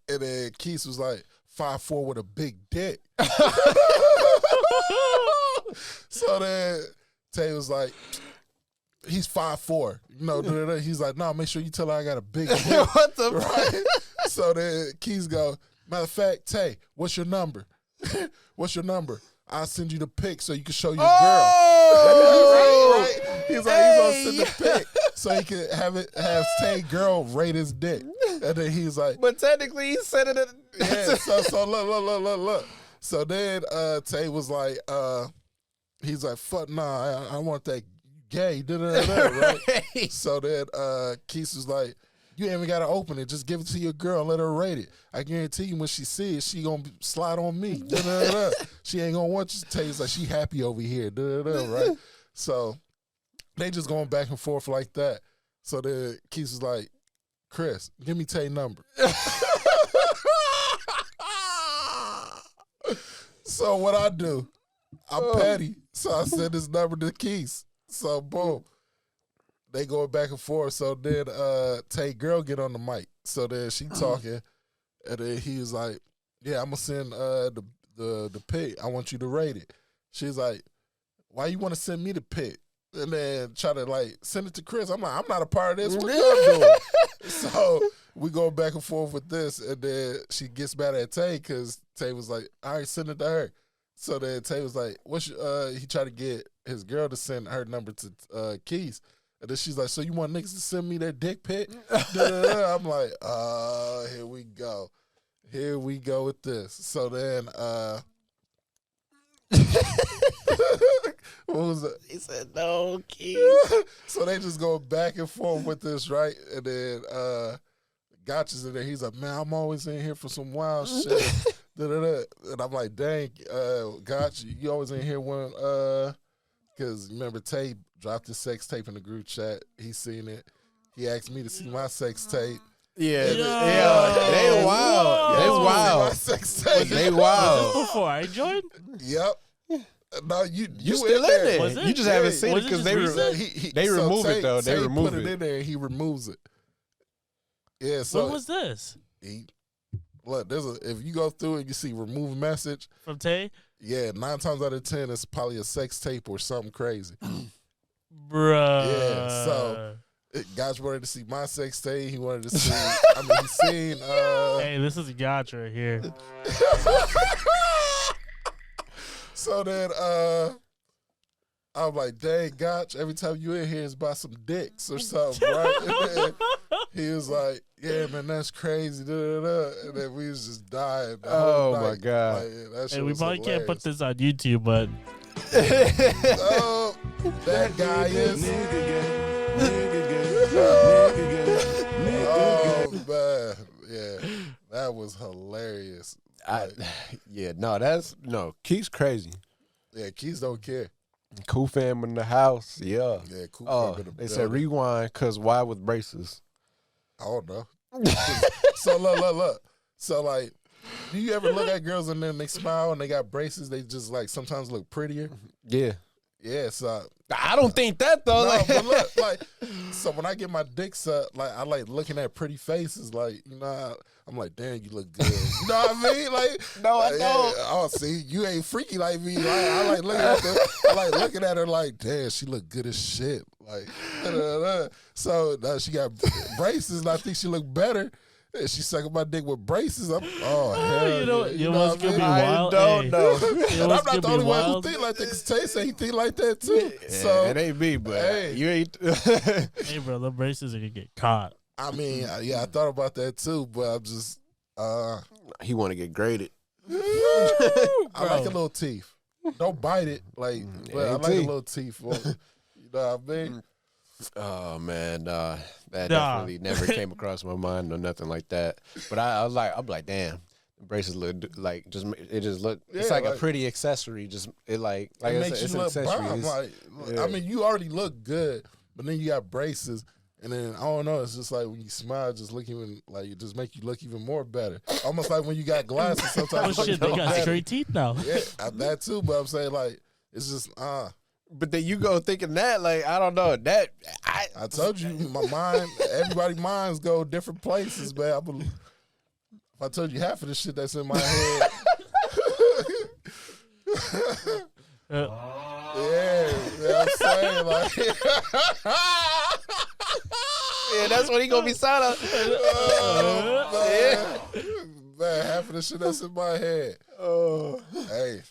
And then Keys was like, 5'4" with a big dick. So then Tay was like, he's 5'4". You know, he's like, no, make sure you tell her I got a big dick. What the right? So then Keys go, matter of fact, Tay, what's your number? What's your number? I'll send you the pic so you can show your girl. Right? He's like, he's gonna send the pic so he can have Tay girl rate his dick. And then he's like, but technically he said it. yeah. So look. So then Tay was like, he's like, fuck nah, I want that gay. Right? So then Keith was like, you ain't even gotta open it. Just give it to your girl and let her rate it. I guarantee you when she sees it, she gonna slide on me. She ain't gonna want you to tell you like she happy over here. Right? So they just going back and forth like that. So then Keith was like, Chris, give me Tay number. So what I do, I'm petty. So I send this number to Keith. So boom. They going back and forth. So then Tay girl get on the mic. So then she talking, and then he was like, yeah, I'm gonna send the pic. I want you to rate it. She's like, why you want to send me the pic? And then try to like send it to Chris. I'm like, I'm not a part of this. What y'all doing? So we go back and forth with this, and then she gets mad at Tay because Tay was like, all right, send it to her. So then Tay was like, what's he tried to get his girl to send her number to Keys. And then she's like, so you want niggas to send me their dick pic? I'm like, here we go. Here we go with this. So then, what was it? He said, no, Keith. So they just go back and forth with this, right? And then Gotch is in there. He's like, man, I'm always in here for some wild shit. And I'm like, dang, Gotch, you always in here when, because remember Tay dropped his sex tape in the group chat. He seen it. He asked me to see my sex tape. Yeah. They wild. They wild. My sex tape. They wild. Was this before I joined? Yep. No, you still in there. Was it? You just haven't seen it because they remove it though. They remove it in there and he removes it. Yeah. So When was this? Look, if you go through it, you see remove message From Tay? Yeah, 9 times out of 10, it's probably a sex tape or something crazy. Bruh. Yeah. So Gotch wanted to see my sex tape. He wanted to see. I mean, he seen. Hey, this is Gotch right here. So then I'm like, dang, Gotch, every time you in here is about some dicks or something, right? And then he was like, yeah, man, that's crazy. And then we was just dying. Oh, my God. Like, that shit Hey, we was probably hilarious. can't put this on YouTube, but That guy is. Oh, man. Yeah, that was hilarious. Keith's crazy. Yeah, Keys don't care. Cool fam in the house. Yeah. Yeah, cool. They said rewind because why with braces? I don't know. So look. So like, do you ever look at girls and then they smile and they got braces? They just like sometimes look prettier. Yeah. Yeah. So I don't think that though. no, but look, like, so when I get my dick sucked, like I like looking at pretty faces. Like, you know, I'm like, damn, you look good. You know what I mean? Like, No, I don't. Oh, see, you ain't freaky like me. I like looking at her. I like looking at her like, damn, she look good as shit. Like, so she got braces, and I think she look better. And she sucking my dick with braces. Hell you know what's gonna be I wild? don't know. And I'm not the only one who think like that. Cause Tay say he think like that too. So it ain't me, but hey. you ain't. Hey, bro, the braces are gonna get caught. I mean, yeah, I thought about that too, but I'm just He want to get graded. I like a little teeth. Don't bite it, like, but I like a teeth. little teeth. You know what I mean? Oh man, that Nah. definitely never came across my mind or nothing like that. But I'm like, damn, the braces look like it just look. It's Yeah, like a like- pretty accessory. Just it like It I makes said, you it's an look accessory. bomb. It's- Like, yeah. I mean, you already look good, but then you got braces, and then I don't know. It's just like when you smile, just look even like it just make you look even more better. Almost like when you got glasses. Oh Sometimes shit, they got straight teeth now. Yeah, that too. But I'm saying like it's just But then you go thinking that like I don't know that I told you my mind. Everybody's minds go different places, man. If I told you half of the shit that's in my head. Yeah, I'm saying like, yeah, that's what he gonna be silent. man, half of the shit that's in my head. Oh. Hey,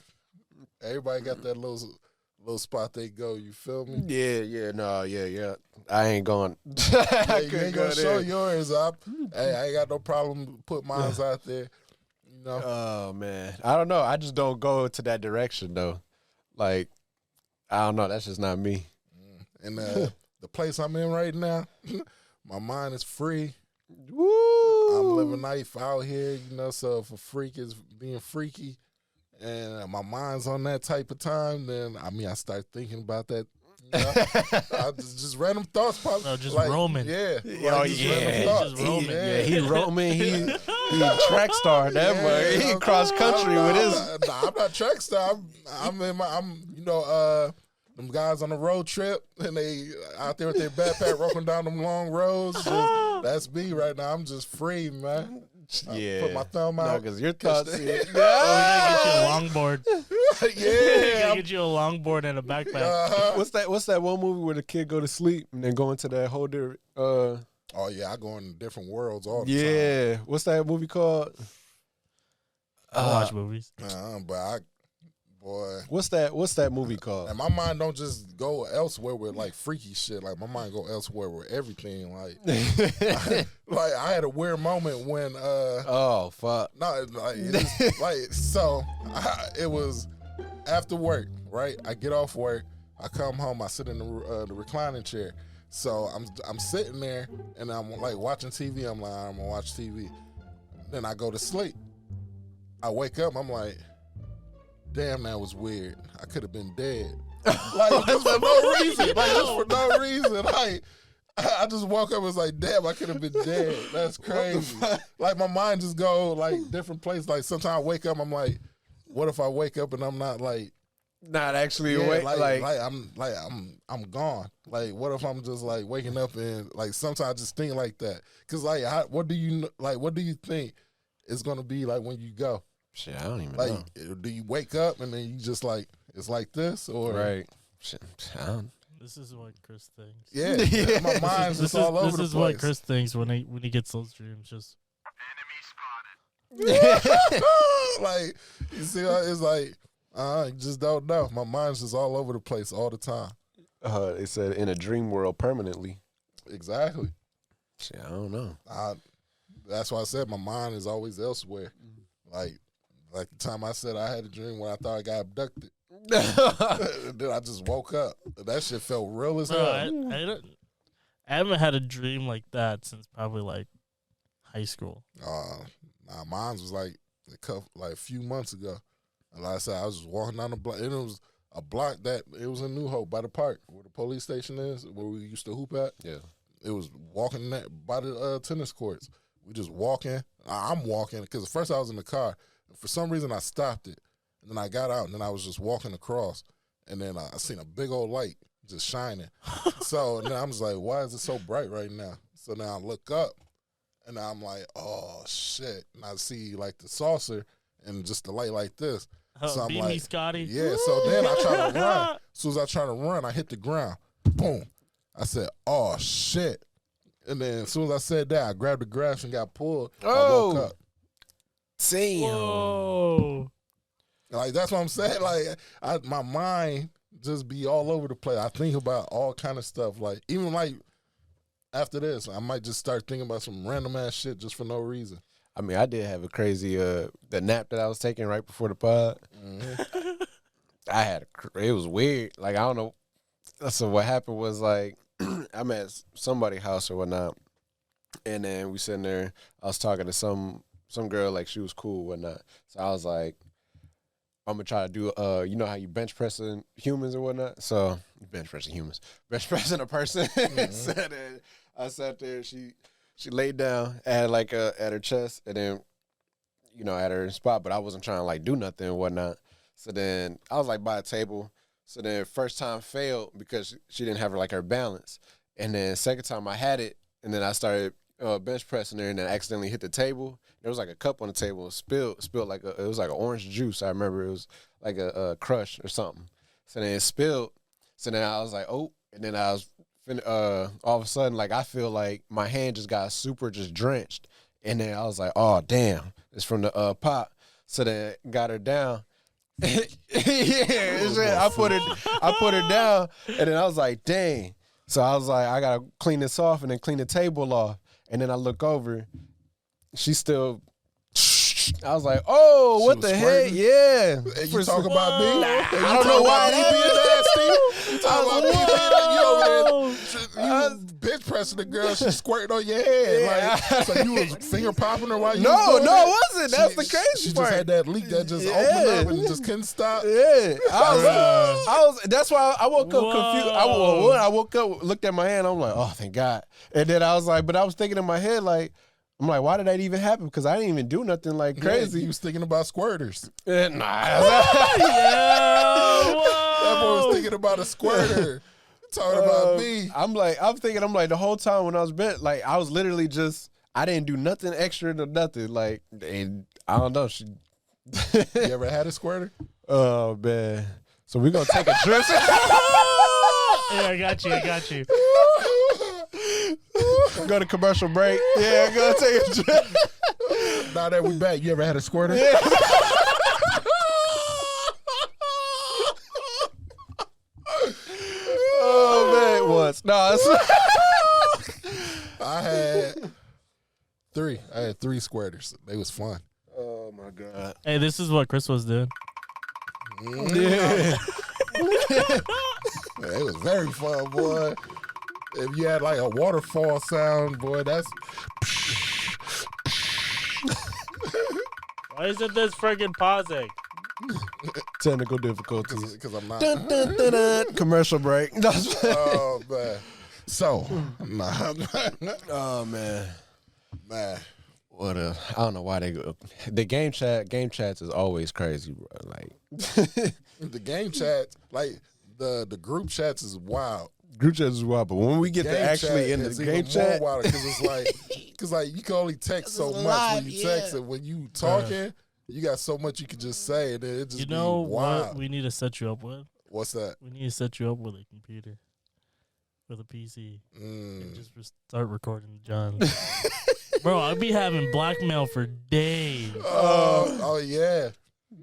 everybody got that little spot they go. You feel me? Yeah. I ain't going. Yeah, I you couldn't ain't go gonna show there. yours up. Hey, I ain't got no problem put mine out there. You know. Oh man, I don't know. I just don't go to that direction though. Like, I don't know. That's just not me. And the place I'm in right now, my mind is free. Woo! I'm living life out here, you know. So if a freak is being freaky, and my mind's on that type of time, then I start thinking about that. You know? I just random thoughts pop. No, just like, roaming. Yeah. Oh just yeah, random thoughts. Just roaming. Yeah, he roaming. He track star. That boy. He I'm- cross country with his. I'm not track star. I'm them guys on the road trip and they out there with their backpack walking down them long roads. That's me right now. I'm just free, man. Yeah. Put my thumb No, out. because your catch thoughts. the- Oh, we gotta get you a longboard. We yeah. gotta get you a longboard and a backpack. Uh-huh. What's that one movie where the kid go to sleep and then go into that whole different Oh yeah, I go in different worlds all the time. yeah. What's that movie called? I watch movies. Boy, What's that movie called? and my mind don't just go elsewhere with like freaky shit. Like my mind go elsewhere with everything. Like, like I had a weird moment when Oh fuck. no, like, it's, like so it was after work, right? I get off work, I come home, I sit in the reclining chair. So I'm sitting there and I'm like watching TV. I'm like, I'm gonna watch TV. Then I go to sleep. I wake up, I'm like, damn, that was weird. I could have been dead. Like just for no reason. Like just for no reason. Like I just woke up and was like, damn, I could have been dead. That's crazy. Like my mind just go like different places. Like sometimes I wake up, I'm like, what if I wake up and I'm not like Not actually yeah, awake. like I'm gone. Like what if I'm just like waking up and like sometimes I just think like that. Cause like what do you think it's gonna be like when you go? Shit, I don't even Like know. do you wake up and then you just like it's like this or Right. Shit, I don't. This is what Chris thinks. Yeah, Yeah. my mind's This just all over this the is place. what Chris thinks when he gets those dreams. Just Like you see, it's like you just don't know. My mind's just all over the place all the time. It said in a dream world permanently. Exactly. Shit, I don't know. That's why I said my mind is always elsewhere. Like the time I said I had a dream when I thought I got abducted. Then I just woke up. That shit felt real as no, hell. I haven't had a dream like that since probably like high school. Nah, mine was like a few months ago. And like I said, I was just walking down the block. And it was a block that it was in New Hope by the park where the police station is, where we used to hoop at. Yeah. It was walking by the tennis courts. We just walking. I'm walking because at first I was in the car. For some reason I stopped it, and then I got out, and then I was just walking across, and then I seen a big old light just shining. So and then I'm just like, why is it so bright right now? So now I look up, and I'm like, oh shit! And I see like the saucer and just the light like this. So I'm Beat me, like, Scotty. yeah. So then I try to run. As soon as I try to run, I hit the ground. Boom! I said, oh shit! And then as soon as I said that, I grabbed the grass and got pulled. I woke up. Damn. Whoa. Like that's what I'm saying. Like my mind just be all over the place. I think about all kind of stuff. Like even like after this, I might just start thinking about some random ass shit just for no reason. I mean, I did have a crazy the nap that I was taking right before the pod. I had it was weird. Like I don't know. So what happened was like I'm at somebody's house or whatnot, and then we sitting there. I was talking to some girl, like she was cool and whatnot. So I was like, I'm gonna try to do you know how you bench pressing humans or whatnot. So bench pressing a person. So then I sat there. She laid down at at her chest, and then at her spot. But I wasn't trying to like do nothing and whatnot. So then I was like by a table. So then first time failed because she didn't have her balance, and then second time I had it, and then I started bench pressing her, and then accidentally hit the table. There was like a cup on the table, spilled it was like an orange juice. I remember it was like a crush or something. So then it spilled. So then I was like, oh, and then I was all of a sudden I feel like my hand just got super just drenched, and then I was like, oh damn, it's from the pot. So then got her down. I put her down, and then I was like, dang. So I was like, I gotta clean this off and then clean the table off. And then I look over, she's still. I was like, oh, what the heck? Yeah. And you talk about me? I don't know why that being nasty. You talk about me being you bitch pressing the girl, she squirting on your head. Yeah. So you was finger popping her while you No, was doing it it? wasn't. That's the crazy She part. just had that leak that just opened up and just couldn't stop. Yeah, I was. That's why I woke up confused. I woke up, looked at my hand. I'm like, oh, thank God. And then I was like, but I was thinking in my head, I'm like, why did that even happen? Because I didn't even do nothing crazy. Yeah, you was thinking about squirters. Nah. That boy was thinking about a squirter. Talking about me. I'm thinking the whole time when I was bent, I was literally just, I didn't do nothing extra to nothing. And I don't know. You ever had a squirter? Oh man. So we're gonna take a trip. Yeah, I got you. Go to commercial break. Yeah, go take a trip. Now that we back, you ever had a squirter? Yeah. Oh man, once. No, I had three. I had 3 squirters. They was fun. oh my God. Hey, this is what Chris was doing. Yeah. Man, it was very fun, boy. If you had a waterfall sound, boy, that's Why isn't this friggin' pausing? Technical difficulties. because I'm not. Dun, dun, dun, dun. Commercial break. Oh man. So, nah, Oh man. man. What I don't know why they go. The game chats is always crazy, bro. The game chat, the group chats is wild. Group chats is wild, but when we get to actually in the game chat, because it's because you can only text so much when you text, and when you talking, you got so much you can just say, and then it just You know be wild. what we need to set you up with? What's that? We need to set you up with a computer, with a PC, and just start recording John. Bro, I'd be having blackmail for days. Oh yeah.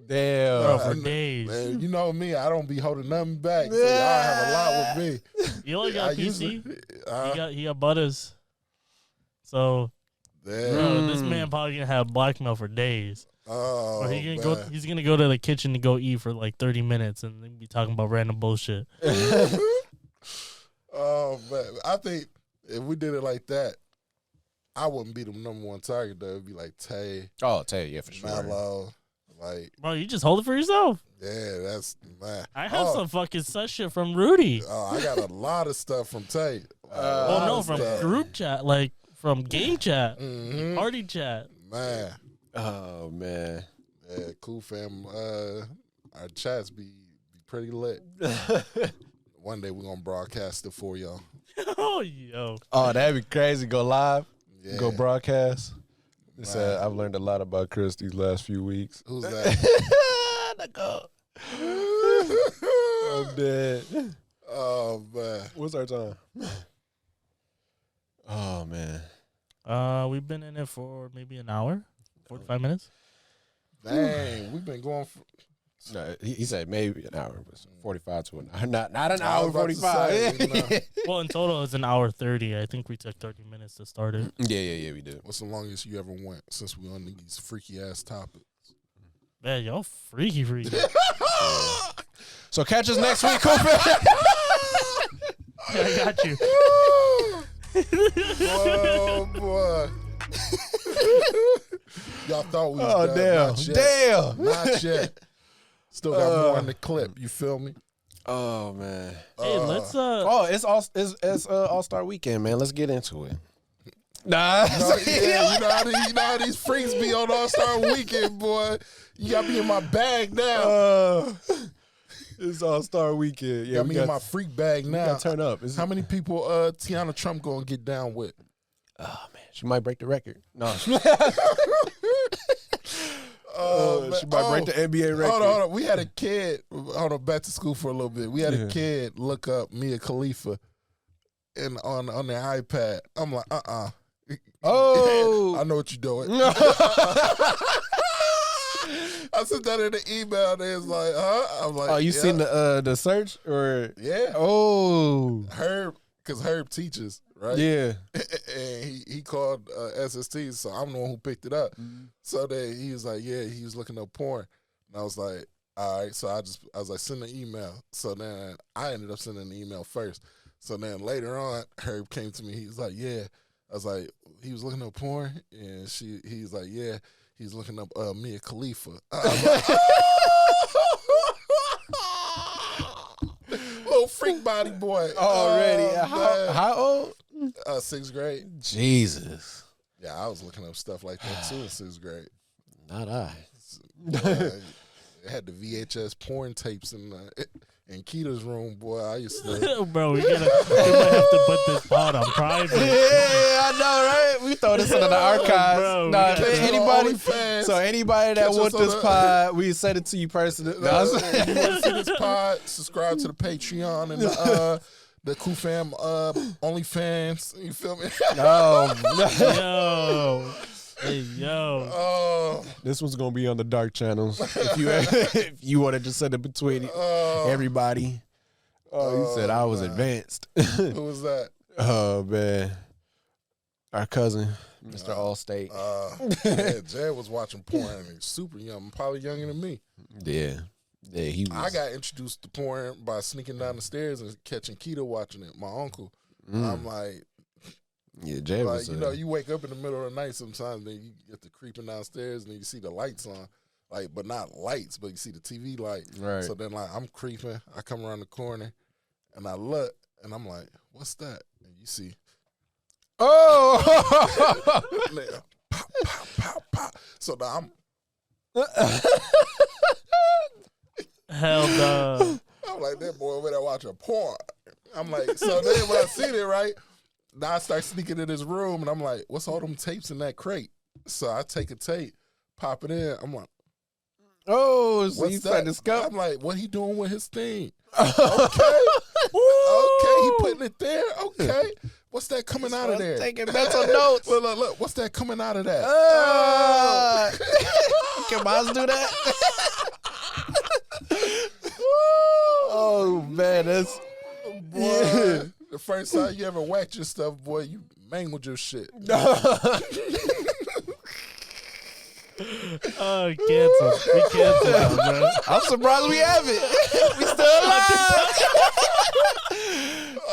damn. Bro, for days. Man, you know me, I don't be holding nothing back. So y'all have a lot with me. You only got I PC. usually- He got butters. So Damn. bro, this man probably gonna have blackmail for days. Oh, Or he's gonna go to the kitchen to go eat for 30 minutes and then be talking about random bullshit. Oh man, I think if we did it like that, I wouldn't be the number 1 target though. It'd be Tay, Oh, tell you, yeah, for sure. Mello, Bro, you just hold it for yourself. yeah, that's man. I have some fucking sus shit from Rudy. Oh, I got a lot of stuff from Tay. Well, no, from group chat, from game chat, Mm-hmm. party chat. Man, Oh man. yeah, cool fam. Our chats be pretty lit. One day we're gonna broadcast it for y'all. Oh, yo. Oh, that'd be crazy. Go live. Yeah. Go broadcast. It's, Man. I've learned a lot about Chris these last few weeks. Who's that? I'm dead. Oh man. What's our time? Oh man. We've been in it for maybe an hour, 45 minutes. Dang, we've been going for. No, he said maybe an hour, but 45 to an hour. Not an I hour was about to 45. say, Well, in total, it's an hour 30. I think we took 30 minutes to start it. Yeah, we did. What's the longest you ever went since we on these freaky ass topics? Man, y'all freaky. So catch us next week, Cooper. I got you. Oh boy. Y'all thought we was Oh, done. damn. Not yet. Damn. Not yet. Still got more in the clip. You feel me? Oh, man. Hey, let's Oh, it's All-Star Weekend, man. Let's get into it. Nah. Yeah, you know how these freaks be on All-Star Weekend, boy. You got me in my bag now. It's All-Star Weekend. Yeah, got me in my freak bag we now. gotta turn up. How many people Tiana Trump gonna get down with? Oh, man. She might break the record. No. She Man. might break the NBA record. Hold on. We had a kid. Hold on, back to school for a little bit. We had a kid look up Mia Khalifa on their iPad. I'm like, Oh. I know what you're doing. I sent that in the email and it's like, huh? I'm like, Oh, you seen the search or? Yeah. Oh. Herb, because Herb teaches, right? Yeah. And he called SST, so I'm the one who picked it up. Mm-hmm. So then he was like, yeah, he was looking up porn. And I was like, all right. So I was like, send an email. So then I ended up sending an email first. So then later on, Herb came to me. He was like, yeah. I was like, he was looking up porn? And he's like, yeah. He's looking up Mia Khalifa. I was like, little freak body boy. Already. Man. How old? 6th grade. Jesus. Yeah, I was looking up stuff like that too in 6th grade. Not I. It had the VHS porn tapes in Keita's room, boy. I used to. Bro, we might have to put this pod on private. Yeah, I know, right? We throw this into the archives. Bro, Nah, we anybody, fans. so anybody that Catch want us on this the- pod, we send it to you personally. If you want to see this pod, subscribe to the Patreon and the Cool Fam OnlyFans. You feel me? Yo. Hey, yo. Oh, This one's gonna be on the dark channels. If you want to just send it between everybody. Oh, you said I was advanced. who was that? Oh man, our cousin, Mr. Allstate. Yeah, Jed was watching porn. And he was super young, probably younger than me. Yeah, he was. I got introduced to porn by sneaking down the stairs and catching Keita watching it. My uncle. I'm like, yeah, Jay was. you wake up in the middle of the night sometimes, then you get to creeping downstairs and then you see the lights on, like, but not lights, but you see the TV light. Right. So then, like, I'm creeping. I come around the corner and I look and I'm like, what's that? And you see, Oh. nigga, pop, pop, pop, pop. So now Hell no. I'm like, that boy over there watching porn. I'm like, so then when I seen it, right, now I start sneaking in his room and I'm like, what's all them tapes in that crate? So I take a tape, pop it in. I'm like, Oh, so what's you that? started to scout? I'm like, what he doing with his thing? Okay. Okay, he putting it there. Okay. What's that coming out of there? Taking mental notes. Look. What's that coming out of that? Can Miles do that? Oh man, that's Boy, the first time you ever whacked your stuff, boy, you mangled your shit. Oh, cancel. We cancel now, bro. I'm surprised we have it. We still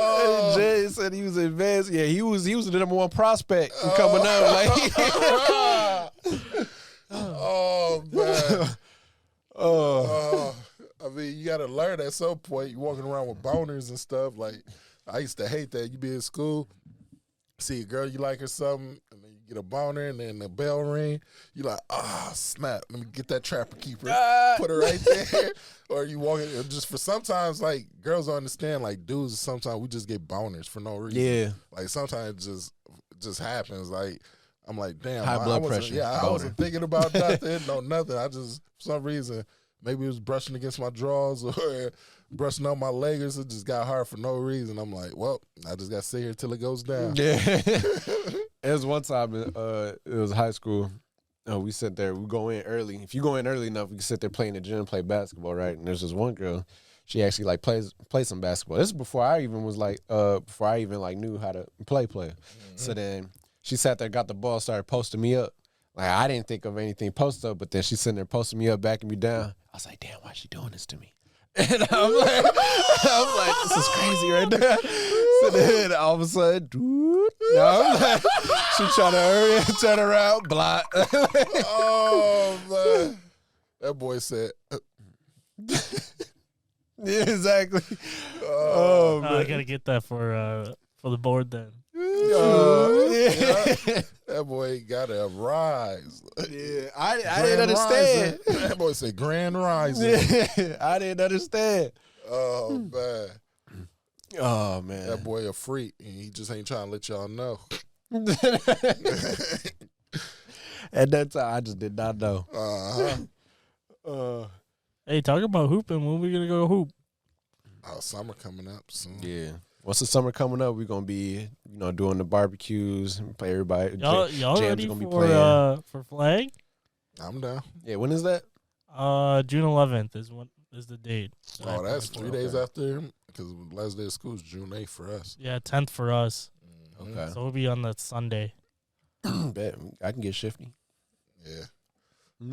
alive. Jay said he was advanced. Yeah, he was the number one prospect coming up. Like, Oh man. I mean, you gotta learn at some point. You walking around with boners and stuff. Like, I used to hate that. You be in school, see a girl you like or something, and then you get a boner, and then the bell ring. You like, snap. Let me get that trapper keeper, put her right there. Or you walking just for sometimes, like, girls don't understand. Like, dudes, sometimes we just get boners for no reason. yeah, Like, sometimes it just happens. Like, I'm like, damn. High blood pressure. Yeah, I Boner. wasn't thinking about nothing. No, nothing. I just, for some reason, maybe it was brushing against my drawers or brushing on my legs. It just got hard for no reason. I'm like, well, I just got to sit here till it goes down. yeah. It was one time. It was high school. We sit there. We go in early. If you go in early enough, we can sit there play in the gym, play basketball, right? And there's this one girl. She actually like plays some basketball. This is before I even was like, knew how to play. Mm-hmm. So then she sat there, got the ball, started posting me up. Like, I didn't think of anything post up, but then she's sitting there posting me up, backing me down. I was like, damn, why is she doing this to me? And I'm like, this is crazy right now. So then all of a sudden, doot. No, I'm like, she trying to hurry and turn around, block. Oh man, that boy said. Yeah, exactly. Oh, I gotta get that for the board then. Yeah. that boy got a rise. Yeah, I didn't Grand understand. Rising. That boy said grand rising. Yeah, I didn't understand. Oh man, Oh man, that boy a freak, and he just ain't trying to let y'all know. At that time, I just did not know. Hey, talk about hooping. When we gonna go hoop? Oh, summer coming up soon. Yeah. Once the summer coming up, we're gonna be, doing the barbecues and play everybody. Y'all Jam's ready gonna be for playing. flag? I'm down. Yeah, when is that? June 11th is the date. Oh, that's 3 days Okay. after, because last day of school is June 8th for us. Yeah, 10th for us. Mhm. Okay. So we'll be on that Sunday. Bet I can get shifty. Yeah,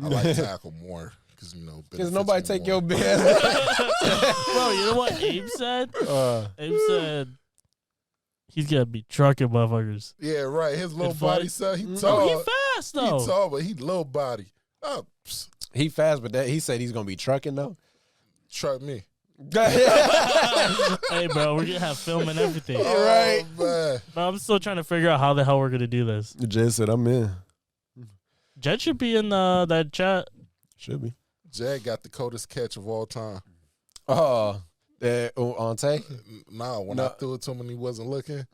I like tackle more because Because nobody benefits me take your more. best. Bro, you know what Abe said? Abe said he's gonna be trucking motherfuckers. Yeah, right. His little Good body, fight. son. He Oh, tall. he fast He though. tall, but he low body. Oh, He fast, but he said he's gonna be trucking though. truck me. Hey, bro, we're gonna have film and everything. Right. Oh, man. But I'm still trying to figure out how the hell we're gonna do this. Jed said I'm in. Jed should be in that chat. Should be. Jag got the coldest catch of all time. Oh, that Ante? Nah, when No. I threw it to him and he wasn't looking,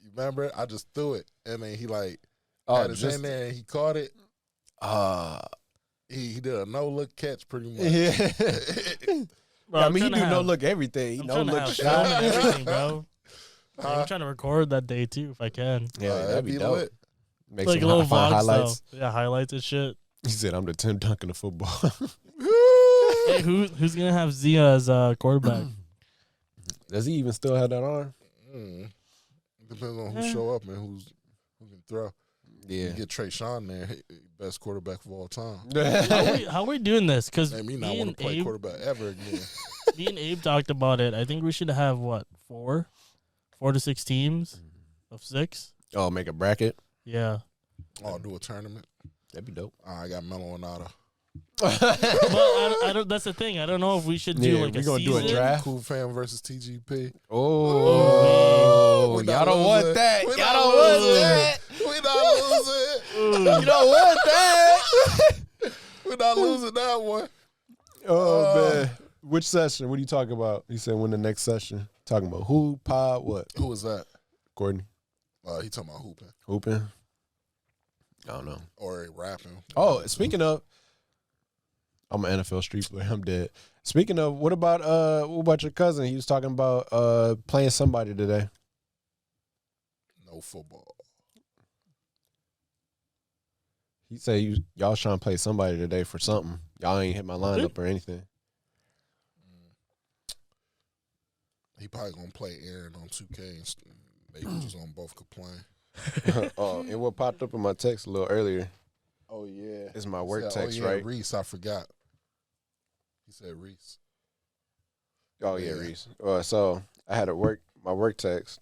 you remember? I just threw it, and then he Oh, had his just hand there and he caught it. uh He did a no look catch pretty much. yeah. Bro, I I'm mean, he trying do to no have- look everything. I'm No trying to look have film and shot. everything, bro. Like, Huh? I'm trying to record that day too if I can. Yeah, that'd be dope. lit. Make Like a some little fun vlogs, highlights. though. Yeah, highlights and shit. He said I'm the Tim Duncan of football. Hey, who's gonna have Zia as quarterback? Does he even still have that arm? Depends on who Yeah. show up and who can throw. Yeah. You get Trey Sean there, best quarterback of all time. How we doing this? Because Made me not me want and to play Abe, quarterback ever again. me and Abe talked about it. I think we should have what 4 to 6 teams of 6. Oh, make a bracket. Yeah, Oh, do a tournament. That'd be dope. I got Melo and Otto. but I don't. That's the thing. I don't know if we should do Yeah, like we a gonna do a season. draft. Cool Fam versus TGP. Oh, We y'all not don't want losing. that. We Y'all not don't want losing. that. We not losing. You don't want that. We're not losing that one. Oh man. Which session? What are you talking about? He said when the next session. Talking about who, pod, what? Who was that? Courtney. He talking about hooping Hooping. I don't know. or rapping. Oh, speaking of, I'm an NFL street player. I'm dead. Speaking of, what about your cousin? He was talking about playing somebody today. No football. He said y'all trying to play somebody today for something. Y'all ain't hit my lineup or anything. He probably gonna play Aaron on 2K. And they just on both complain. Oh, and what popped up in my text a little earlier Oh yeah, is my work text, oh, yeah, right? Reese, I forgot. He said Reese. Oh yeah, Yeah. Reese. So I had my work text.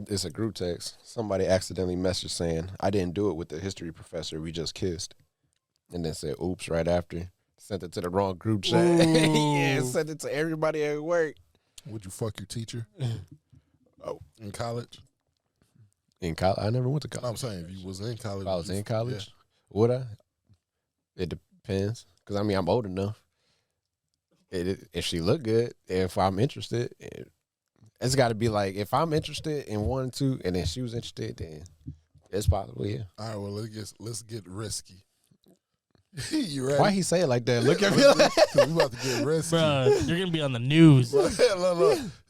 It's a group text. Somebody accidentally messaged saying I didn't do it with the history professor. We just kissed, and then said oops right after. Sent it to the wrong group chat. Yeah, sent it to everybody at work. Would you fuck your teacher? Oh. In college? In college, I never went to No, college. I'm saying if you was in college. If I was would you- in college, would I? It depends, because I mean I'm old enough. If she look good, if I'm interested, it's got to be like if I'm interested in wanting to, and then she was interested, then it's possible. Yeah. All right, well let's get risky. You ready? Why he say it like that? Look at me like. 'Cause we about to get risky. Bruh, you're gonna be on the news. Look.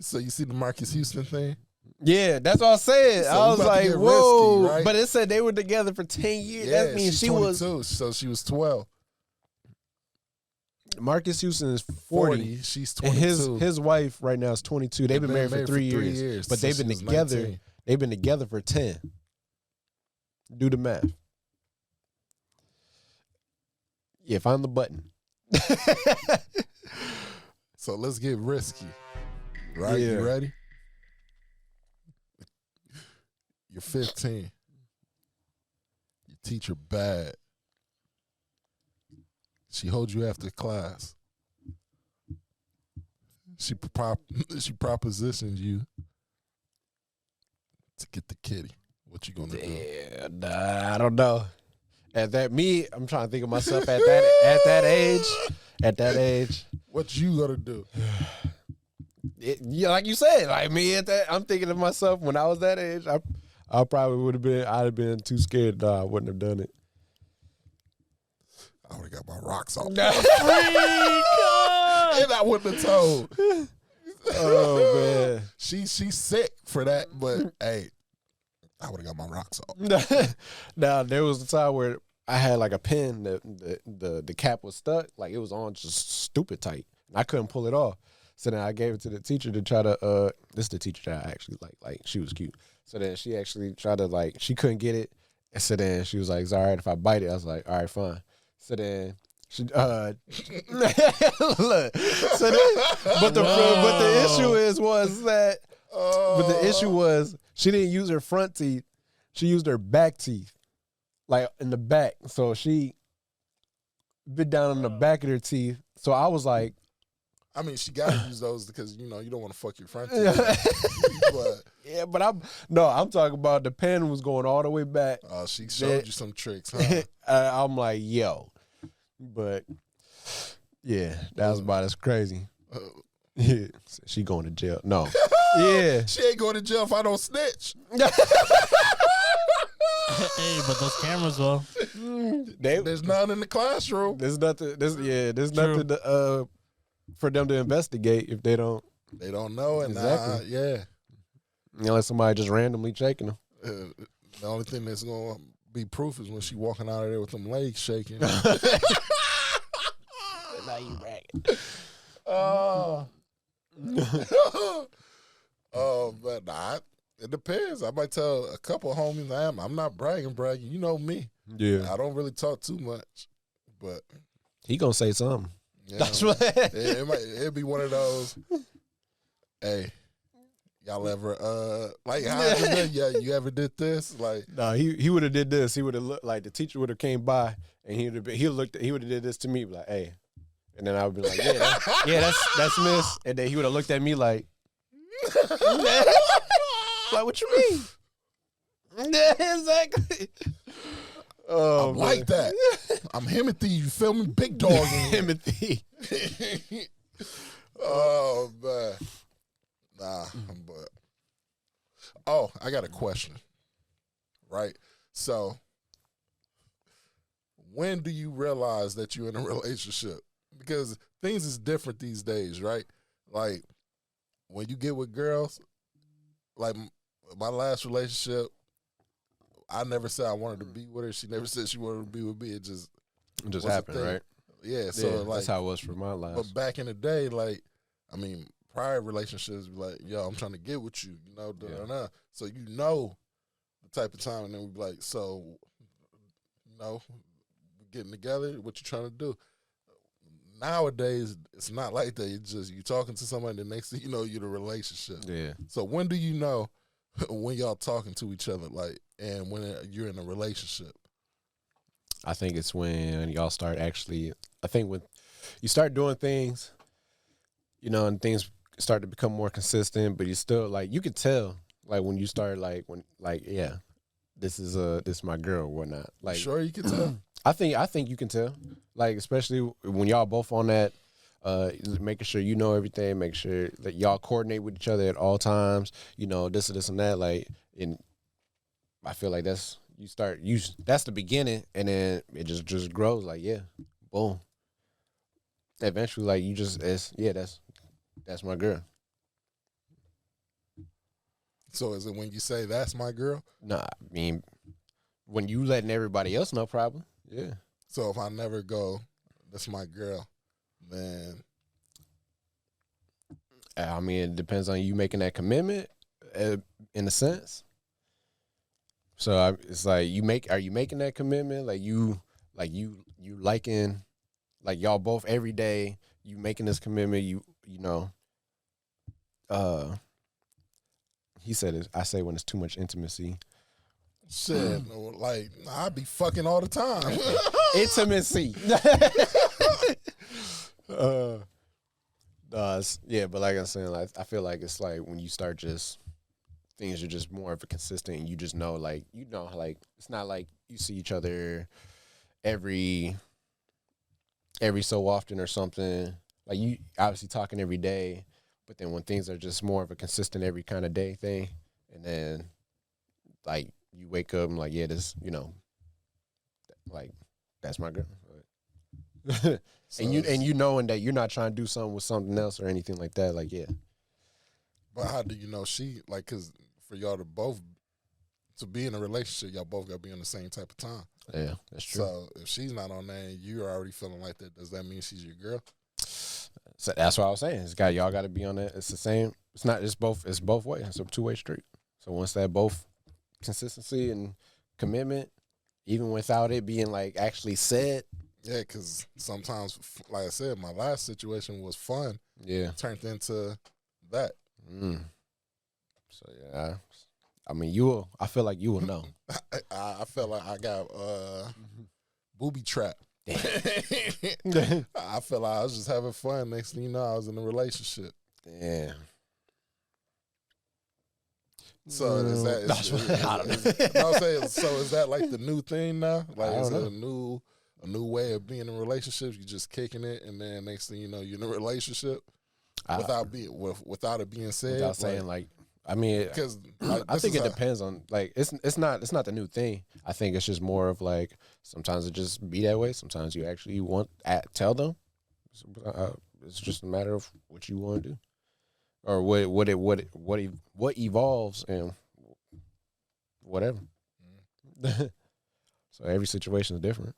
So you see the Marcus Houston thing? Yeah, that's what I said. So I we was about to like, get whoa. risky, right? But it said they were together for 10 years. Yeah, that means she's she was. 22, so she was 12. Marcus Houston is 40. She's And 22. his wife right now is 22. They've been married for 3 years. But they've since been she was together. 19. They've been together for 10. Do the math. Yeah, find the button. So let's get risky. Right? Yeah. You ready? You're 15. Your teacher bad. She holds you after class. She propositions you to get the kitty. What you gonna do? Yeah, nah, I don't know. I'm trying to think of myself at that age. At that age, What you gonna do? Yeah, like you said, like me at that. I'm thinking of myself when I was that age. I probably would have been. I'd have been too scared. Nah, I wouldn't have done it. I would have got my rocks off. Freak! And I wouldn't have told. Oh man. She's sick for that, but hey, I would have got my rocks off. Now there was a time where I had like a pen that the cap was stuck, like it was on just stupid tight. I couldn't pull it off. So then I gave it to the teacher to try to this is the teacher that I actually like she was cute. So then she actually tried to she couldn't get it. And so then she was like, "It's all right if I bite it." I was like, "All right, fine." So then she look. So then, but the issue was she didn't use her front teeth. She used her back teeth, like in the back. So she bit down on the back of her teeth. So I was like, I mean, she got to use those because you don't want to fuck your front teeth. But yeah, but I'm talking about the pen was going all the way back. She showed you some tricks, huh? I'm like, yo, but yeah, that was about as crazy. Yeah, she going to jail. No, yeah, she ain't going to jail if I don't snitch. Hey, but those cameras will. There's none in the classroom. There's nothing. There's nothing to, for them to investigate if they don't. They don't know, and Exactly. yeah. Unless somebody just randomly checking them. The only thing that's gonna be proof is when she walking out of there with them legs shaking. Now you bragging. But it depends. I might tell a couple of homies I'm not bragging. You know me. Yeah, I don't really talk too much, but he gonna say something. That's what. It'd be one of those. Hey, y'all ever you ever did this? Like, No, he would have did this. He would have looked like the teacher would have came by and he would have did this to me like, hey, and then I would be like, that's Miss, and then he would have looked at me like, like what you mean? Yeah, exactly. Oh, I'm like that. I'm Himothy. You feel me? Big dog in here. Timothy. Oh man, but I got a question. Right, so when do you realize that you're in a relationship? Because things is different these days, right? Like when you get with girls, like my last relationship, I never said I wanted to be with her. She never said she wanted to be with me. It just was a happened, thing. right? Yeah, so that's how it was for my last. But back in the day, prior relationships, be like, yo, I'm trying to get with you, da-da-da. So the type of time, and then we be like, so, we're getting together, what you trying to do? Nowadays, it's not like that. It's just you talking to somebody, the next thing you know, you're in a relationship. Yeah. So when do you know when y'all talking to each other, and when you're in a relationship? I think it's when y'all start when you start doing things, and things start to become more consistent, but you still, you could tell, when you start, this is my girl or whatnot. Sure you can tell. I think you can tell, especially when y'all both on that, making sure you know everything, make sure that y'all coordinate with each other at all times, this and that, and I feel like that's the beginning, and then it just grows, boom. Eventually, that's my girl. So is it when you say that's my girl? Nah, I mean, when you letting everybody else know, probably, yeah. So if I never go, that's my girl, then I mean, it depends on you making that commitment, in a sense. So it's like are you making that commitment? You liking, y'all both every day, you making this commitment, he said it, I say when it's too much intimacy, Shit, like I be fucking all the time. Intimacy. Yeah, but like I'm saying, like I feel like it's like when you start just things are just more of a consistent. And you just know, like like it's not like you see each other every so often or something. Like you obviously talking every day, but then when things are just more of a consistent every kind of day thing, and then like you wake up and like, yeah, this, like that's my girl. So and you knowing that you're not trying to do something with something else or anything like that, like yeah. But how do you know she like? Because for y'all to both to be in a relationship, y'all both got to be on the same type of time. Yeah, that's true. So if she's not on that and you're already feeling like that, does that mean she's your girl? So that's what I was saying. Y'all got to be on that. It's the same. It's not just both. It's both ways. It's a two-way street. So once that both consistency and commitment, even without it being like actually said. Yeah, because sometimes, like I said, my last situation was fun. Yeah, Turned into that. So yeah, I mean, I feel like you will know. I felt like I got booby trapped. I felt like I was just having fun. Next thing you know, I was in a relationship. Yeah. So is that? No, I'm saying. So is that like the new thing now? Like, is it a new way of being in relationships? You just kicking it, and then next thing you know, you're in a relationship without it being said. Without saying like, I mean, because I think it depends on like it's not the new thing. I think it's just more of like sometimes it just be that way. Sometimes you actually tell them. It's just a matter of what you want to do, or what evolves and whatever. So every situation is different.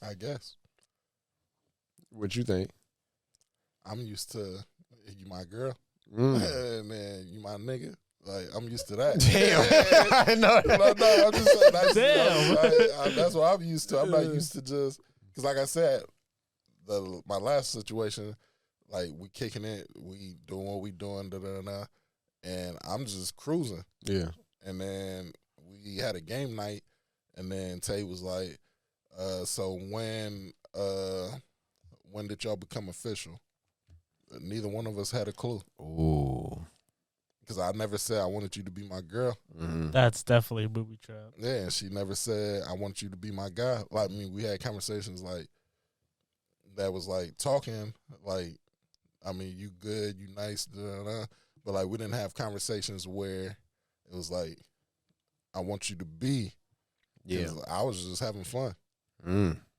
I guess. What you think? I'm used to you my girl, and then you my nigga. Like I'm used to that. Damn, I know. No, I'm just saying. Damn. That's what I'm used to. I'm not used to just because, like I said, my last situation, like we kicking it, we doing what we doing, and I'm just cruising. Yeah. And then we had a game night, and then Tay was like, "So when did y'all become official?" Neither one of us had a clue. Ooh. Because I never said I wanted you to be my girl. Mm-hmm. That's definitely a booby trap. Yeah, and she never said I want you to be my guy. Like, I mean, we had conversations like that was like talking, like, I mean, you good, you nice, but like we didn't have conversations where it was like, I want you to be. Yeah. I was just having fun.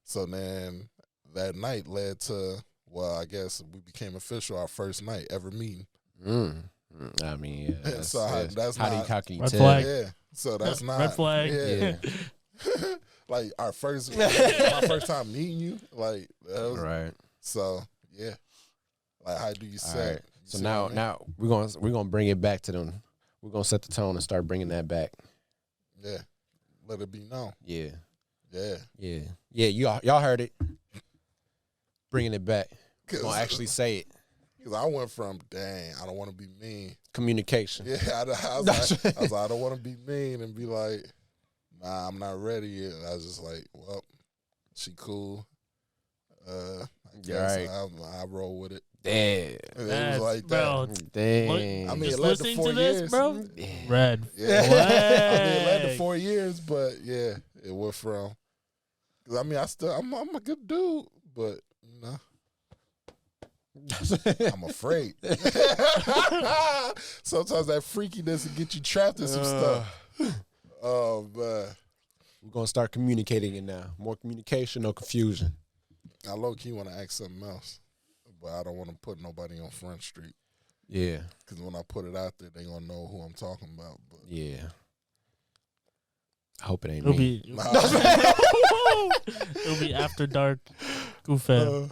So then that night led to, well, I guess we became official our first night ever meeting. I mean, yeah. So that's how not, can you red tell? flag. Yeah. So that's not Red flag. Yeah. Like my first time meeting you, like that was, Right. So yeah. Like how do you say? Right. So now we're gonna bring it back to them. We're gonna set the tone and start bringing that back. Yeah. Let it be known. Yeah. Yeah. Yeah. Yeah. Y'all heard it. Bringing it back. We're gonna actually say it. Because I went from, dang, I don't want to be mean. Communication. Yeah, I was like, I don't want to be mean and be like, nah, I'm not ready yet. I was just like, well, she cool. I guess Right. I roll with it. Damn. And it was like bro, that. Damn. I mean, just it led to listening 4 to this, years. bro. Yeah. Red Yeah. flag. I mean, it led to 4 years, but yeah, it went from. Cause I mean, I'm a good dude, but you know. I'm afraid. Sometimes that freakiness will get you trapped in some stuff. Oh man, We're gonna start communicating it now. More communication, no confusion. I low key want to ask something else, but I don't want to put nobody on Front Street Yeah. because when I put it out there, they gonna know who I'm talking about. But Yeah. I hope it ain't It'll me. be Nah. it'll be after dark. Goof fam.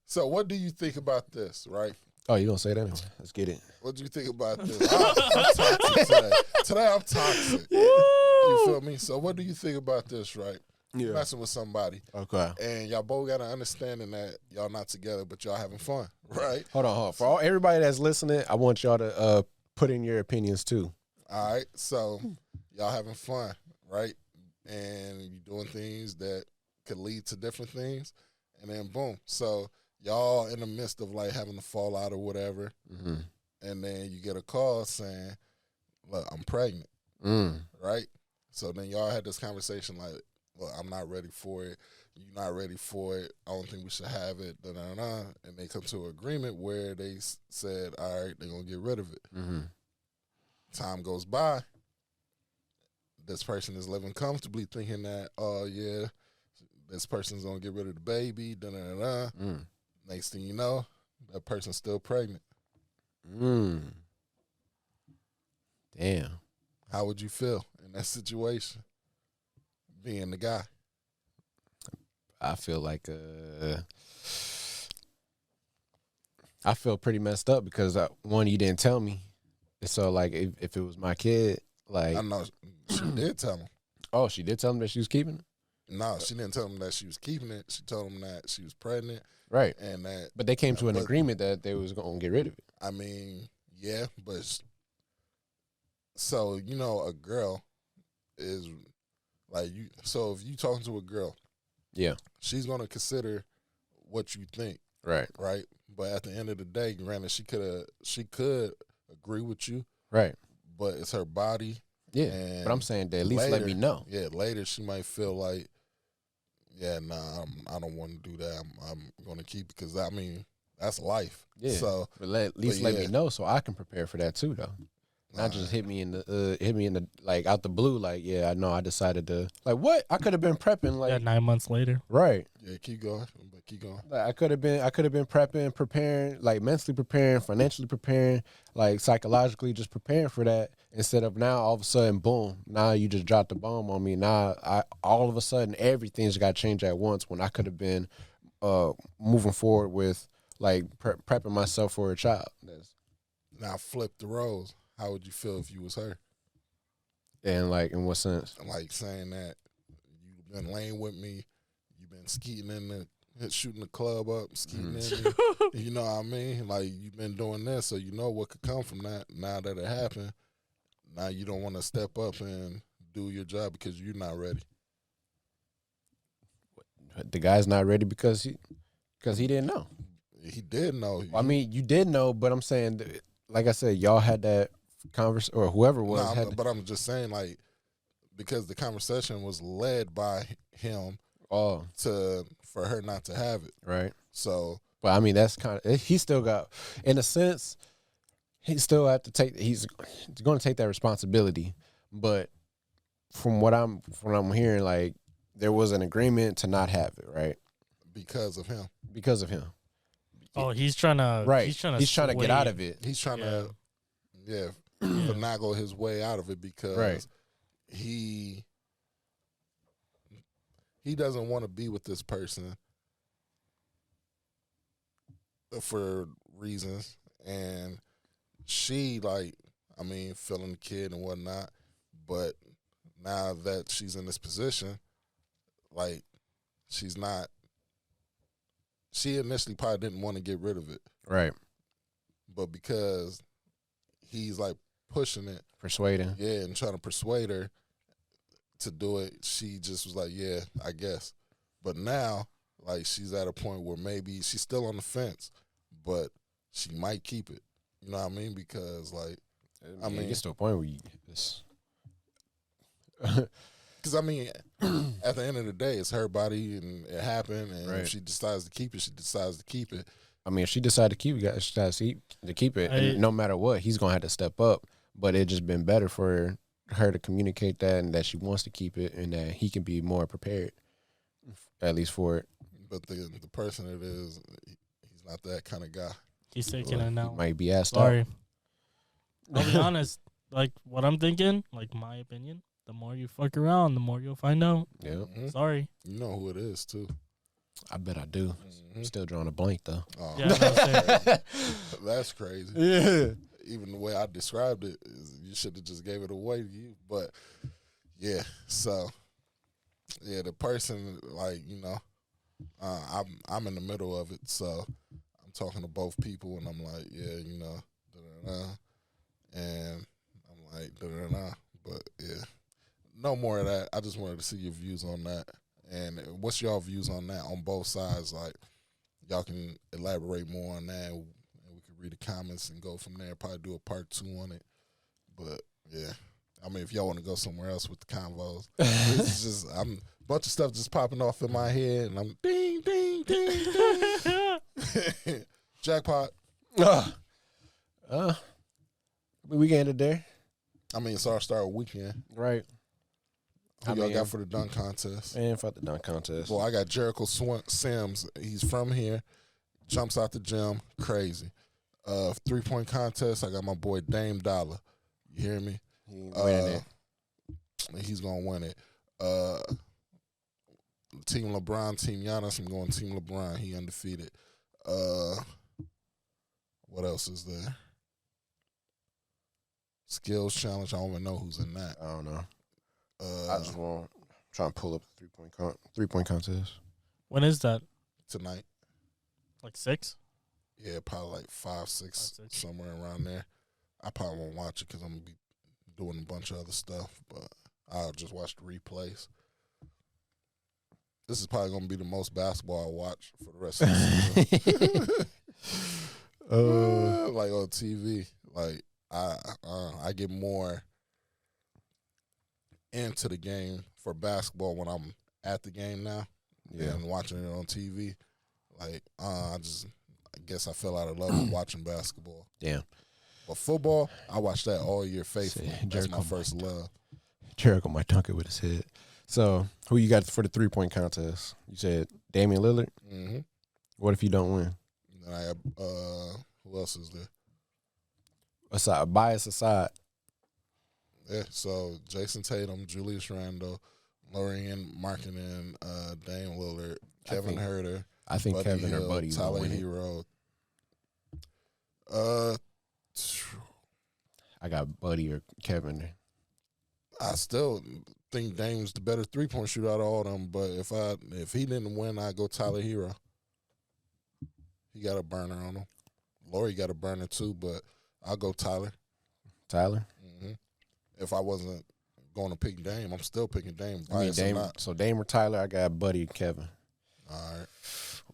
So what do you think about this, right? Oh, you gonna say that anyway? Let's get it. What do you think about this? I'm toxic today. Today I'm toxic. You feel me? So what do you think about this, right? Yeah. Messing with somebody, Okay. and y'all both got an understanding that y'all not together, but y'all having fun, right? Hold on. For everybody that's listening, I want y'all to put in your opinions too. All right, so y'all having fun, right? And you doing things that could lead to different things, and then boom. So y'all in the midst of like having a fallout or whatever, Mm-hmm. and then you get a call saying, "Look, I'm pregnant," right? So then y'all had this conversation like, "Look, I'm not ready for it. You're not ready for it. I don't think we should have it." Da da da. And they come to an agreement where they said, "All right, they're gonna get rid of it." Mm-hmm. Time goes by. This person is living comfortably, thinking that, "Oh yeah, this person's gonna get rid of the baby." Da da da. Next thing you know, that person's still pregnant. Damn. How would you feel in that situation, being the guy? I feel like I feel pretty messed up because one, you didn't tell me. So like if it was my kid, like I know she did tell him. oh, she did tell him that she was keeping it? No, she didn't tell him that she was keeping it. She told him that she was pregnant, Right. and that. But they came to an but- agreement that they was gonna get rid of it. I mean, yeah, but so you know, a girl is like you. So if you talking to a girl, Yeah. she's gonna consider what you think, Right. right? But at the end of the day, granted, she could agree with you, Right. but it's her body. Yeah. And But I'm saying that at least let me know. Yeah, later she might feel like, yeah, nah, I don't want to do that. I'm going to keep it because I mean that's life. Yeah. So But at least let me yeah. know so I can prepare for that too, though. Not just hit me in the like out the blue, like, yeah, I know I decided to like what? I could have been prepping like 9 months later. right. yeah, keep going, but keep going. Like I could have been prepping, preparing, like mentally preparing, financially preparing, like psychologically just preparing for that instead of now all of a sudden, boom, now you just dropped the bomb on me. Now all of a sudden everything's got to change at once when I could have been moving forward with like prepping myself for a child. Now flip the roles. How would you feel if you was her? And like in what sense? Like saying that you've been laying with me, you've been skeeting in the shooting the club up, skeeting in me. You know what I mean? Like you've been doing this, so you know what could come from that. Now that it happened, now you don't want to step up and do your job because you're not ready. The guy's not ready because he didn't know. He did know. I mean, you did know, but I'm saying, like I said, y'all had that conversation, or whoever it was. No, but I'm just saying, like, because the conversation was led by him for her not to have it. Right. So, but I mean, that's kind of he still got, in a sense, he still have to take. He's going to take that responsibility. But from what I'm hearing, like there was an agreement to not have it, right? because of him, Oh, he's trying to right? He's trying to get out of it. he's trying to, finagle his way out of it because he doesn't want to be with this person for reasons, and she feeling the kid and whatnot, but now that she's in this position, like she initially probably didn't want to get rid of it, Right. but because he's like pushing it, Persuading. yeah, and trying to persuade her to do it, she just was like, yeah, I guess. But now, like, she's at a point where maybe she's still on the fence, but she might keep it. You know what I mean? Because, like, It gets to a point where you just because, I mean, at the end of the day, it's her body and it happened. And Right. if she decides to keep it, she decides to keep it. I mean, if she decided to keep it, she decides to keep it. And no matter what, he's gonna have to step up. But it just been better for her to communicate that and that she wants to keep it and that he can be more prepared, at least for it. But the person it is, he's not that kind of guy. He's taking it now. He might be asked Sorry. out. I'll be honest. Like what I'm thinking, like my opinion, the more you fuck around, the more you'll find out. Yeah, Mhm. Sorry. You know who it is, too. I bet I do. Mhm. Still drawing a blank though. Oh, Yeah, that's that's crazy. Yeah. Even the way I described it, you should have just gave it away to you. But yeah, so yeah, the person, like, you know, I'm in the middle of it, so I'm talking to both people, and I'm like, yeah, you know, da-da-da. And I'm like, da-da-da. But yeah, no more of that. I just wanted to see your views on that. And what's y'all views on that on both sides? Like, y'all can elaborate more on that. And we can read the comments and go from there. Probably do a part 2 on it. But yeah, I mean, if y'all want to go somewhere else with the convos, it's just a bunch of stuff just popping off in my head, and I'm ding, ding, ding, ding. Jackpot. We ended there, I mean, it's our start weekend. right? Who y'all got for the dunk contest? Man, fuck the dunk contest. Well, I got Jericho Sims. He's from here. Jumps out the gym. Crazy. 3-point contest. I got my boy Dame Dollar. You hear me? He ain't winning it. He's going to win it. Team LeBron, Team Giannis. I'm going Team LeBron. He undefeated. What else is there? Skills challenge. I don't even know who's in that. I don't know. I just want trying to pull up the 3-point contest. When is that? Tonight. Like 6? Yeah, probably like 5, 6, 5, 6. somewhere around there. I probably won't watch it because I'm going to be doing a bunch of other stuff, but I'll just watch the replays. This is probably going to be the most basketball I watch for the rest of the season. Like on TV. Like, I get more into the game for basketball when I'm at the game now and watching it on TV. Like, I guess I fell out of love with watching basketball. Damn. But football, I watch that all year faithfully. That's my Jericho first love. Jericho might dunk it with his head. So, who you got for the 3-point contest? You said Damian Lillard? Mm-hmm. What if you don't win? And I have, who else is there? Bias aside. Yeah, so Jason Tatum, Julius Randle, Lorian Markkinen, Dame Lillard, Kevin Huerter. I think Buddy Kevin Hield, or Buddy will Tyler win it. Hero. I got Buddy or Kevin. I still think Dame's the better 3-point shooter out of all of them. But if he didn't win, I'd go Tyler Hero. He got a burner on him. Laurie got a burner too, but I'll go Tyler. Tyler? Mm-hmm. If I wasn't going to pick Dame, I'm still picking Dame. I mean, Dame. So Dame or Tyler, I got Buddy and Kevin. All right.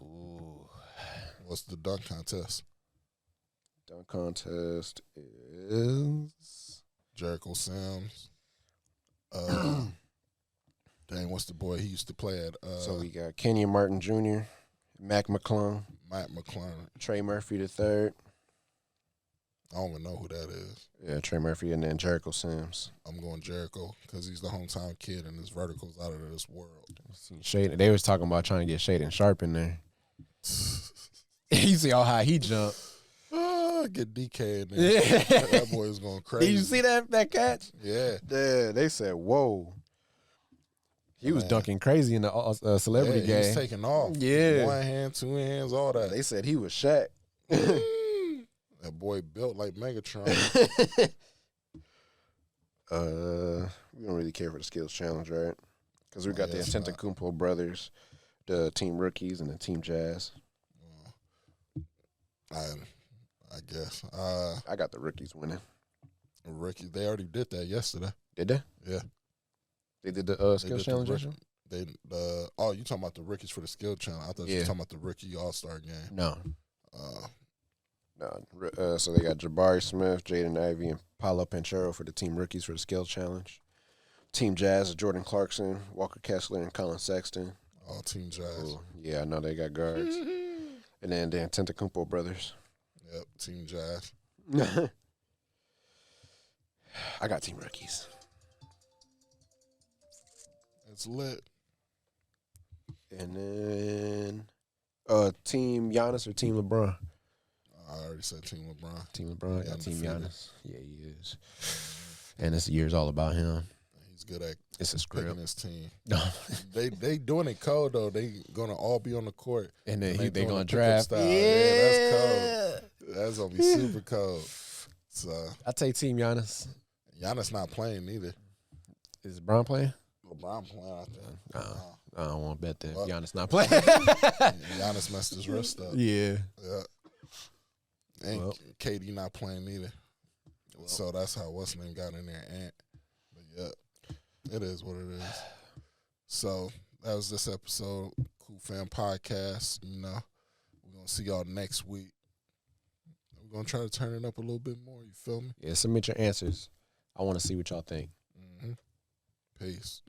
Ooh. What's the dunk contest? Dunk contest is Jericho Sims. Dang, what's the boy he used to play at? so we got Kenyon Martin Jr., Mac McClung, Matt McClung. Trey Murphy III. I don't even know who that is. Yeah, Trey Murphy, and then Jericho Sims. I'm going Jericho because he's the hometown kid and his vertical's out of this world. Shade. They was talking about trying to get Shade and Sharp in there. You see how high he jumped. Get DK in there. That boy is going crazy. Did you see that catch? Yeah. Yeah, they said, whoa. He was dunking crazy in the celebrity He game. was taking off. Yeah. 1 hand, 2 hands, all that. They said he was Shaq. That boy built like Megatron. We don't really care for the skills challenge, right? Because we got the yes, Antetokounmpo brothers, the Team Rookies, and the Team Jazz. I guess. I got the rookies winning. Ricky, they already did that yesterday. Did they? Yeah. They did the They skills did challenge. you talking about the rookies for the skill challenge? I thought you were talking about the rookie All-Star game. No. Uh, So they got Jabari Smith, Jaden Ivey, and Paolo Panchero for the team rookies for the skill challenge. Team Jazz, Jordan Clarkson, Walker Kessler, and Colin Sexton. all Team Jazz. Ooh, yeah, I know they got guards. And then the Antetokounmpo brothers. Yep, Team Jazz. I got team rookies. It's lit. And then team Giannis or team LeBron? I already said Team LeBron. Team LeBron, I got team Undefeated. Giannis. Yeah, he is. And this year's all about him. He's good at It's a picking script. his team. They doing it cold though. They gonna all be on the court. And then They they doing gonna the pickup draft. style. Yeah, that's cold. That's gonna be super cold. So I take team Giannis. Giannis not playing either. Is LeBron playing? LeBron playing out there. I don't want to bet that Well- Giannis not playing. Giannis messed his wrist up. Yeah. Yeah. And Well. KD not playing either. So that's how what's name got in there, Ant. But yeah, it is what it is. So that was this episode, Cool Fam Podcast. You know, we're gonna see y'all next week. We're gonna try to turn it up a little bit more. You feel me? Yeah, submit your answers. I want to see what y'all think. Peace.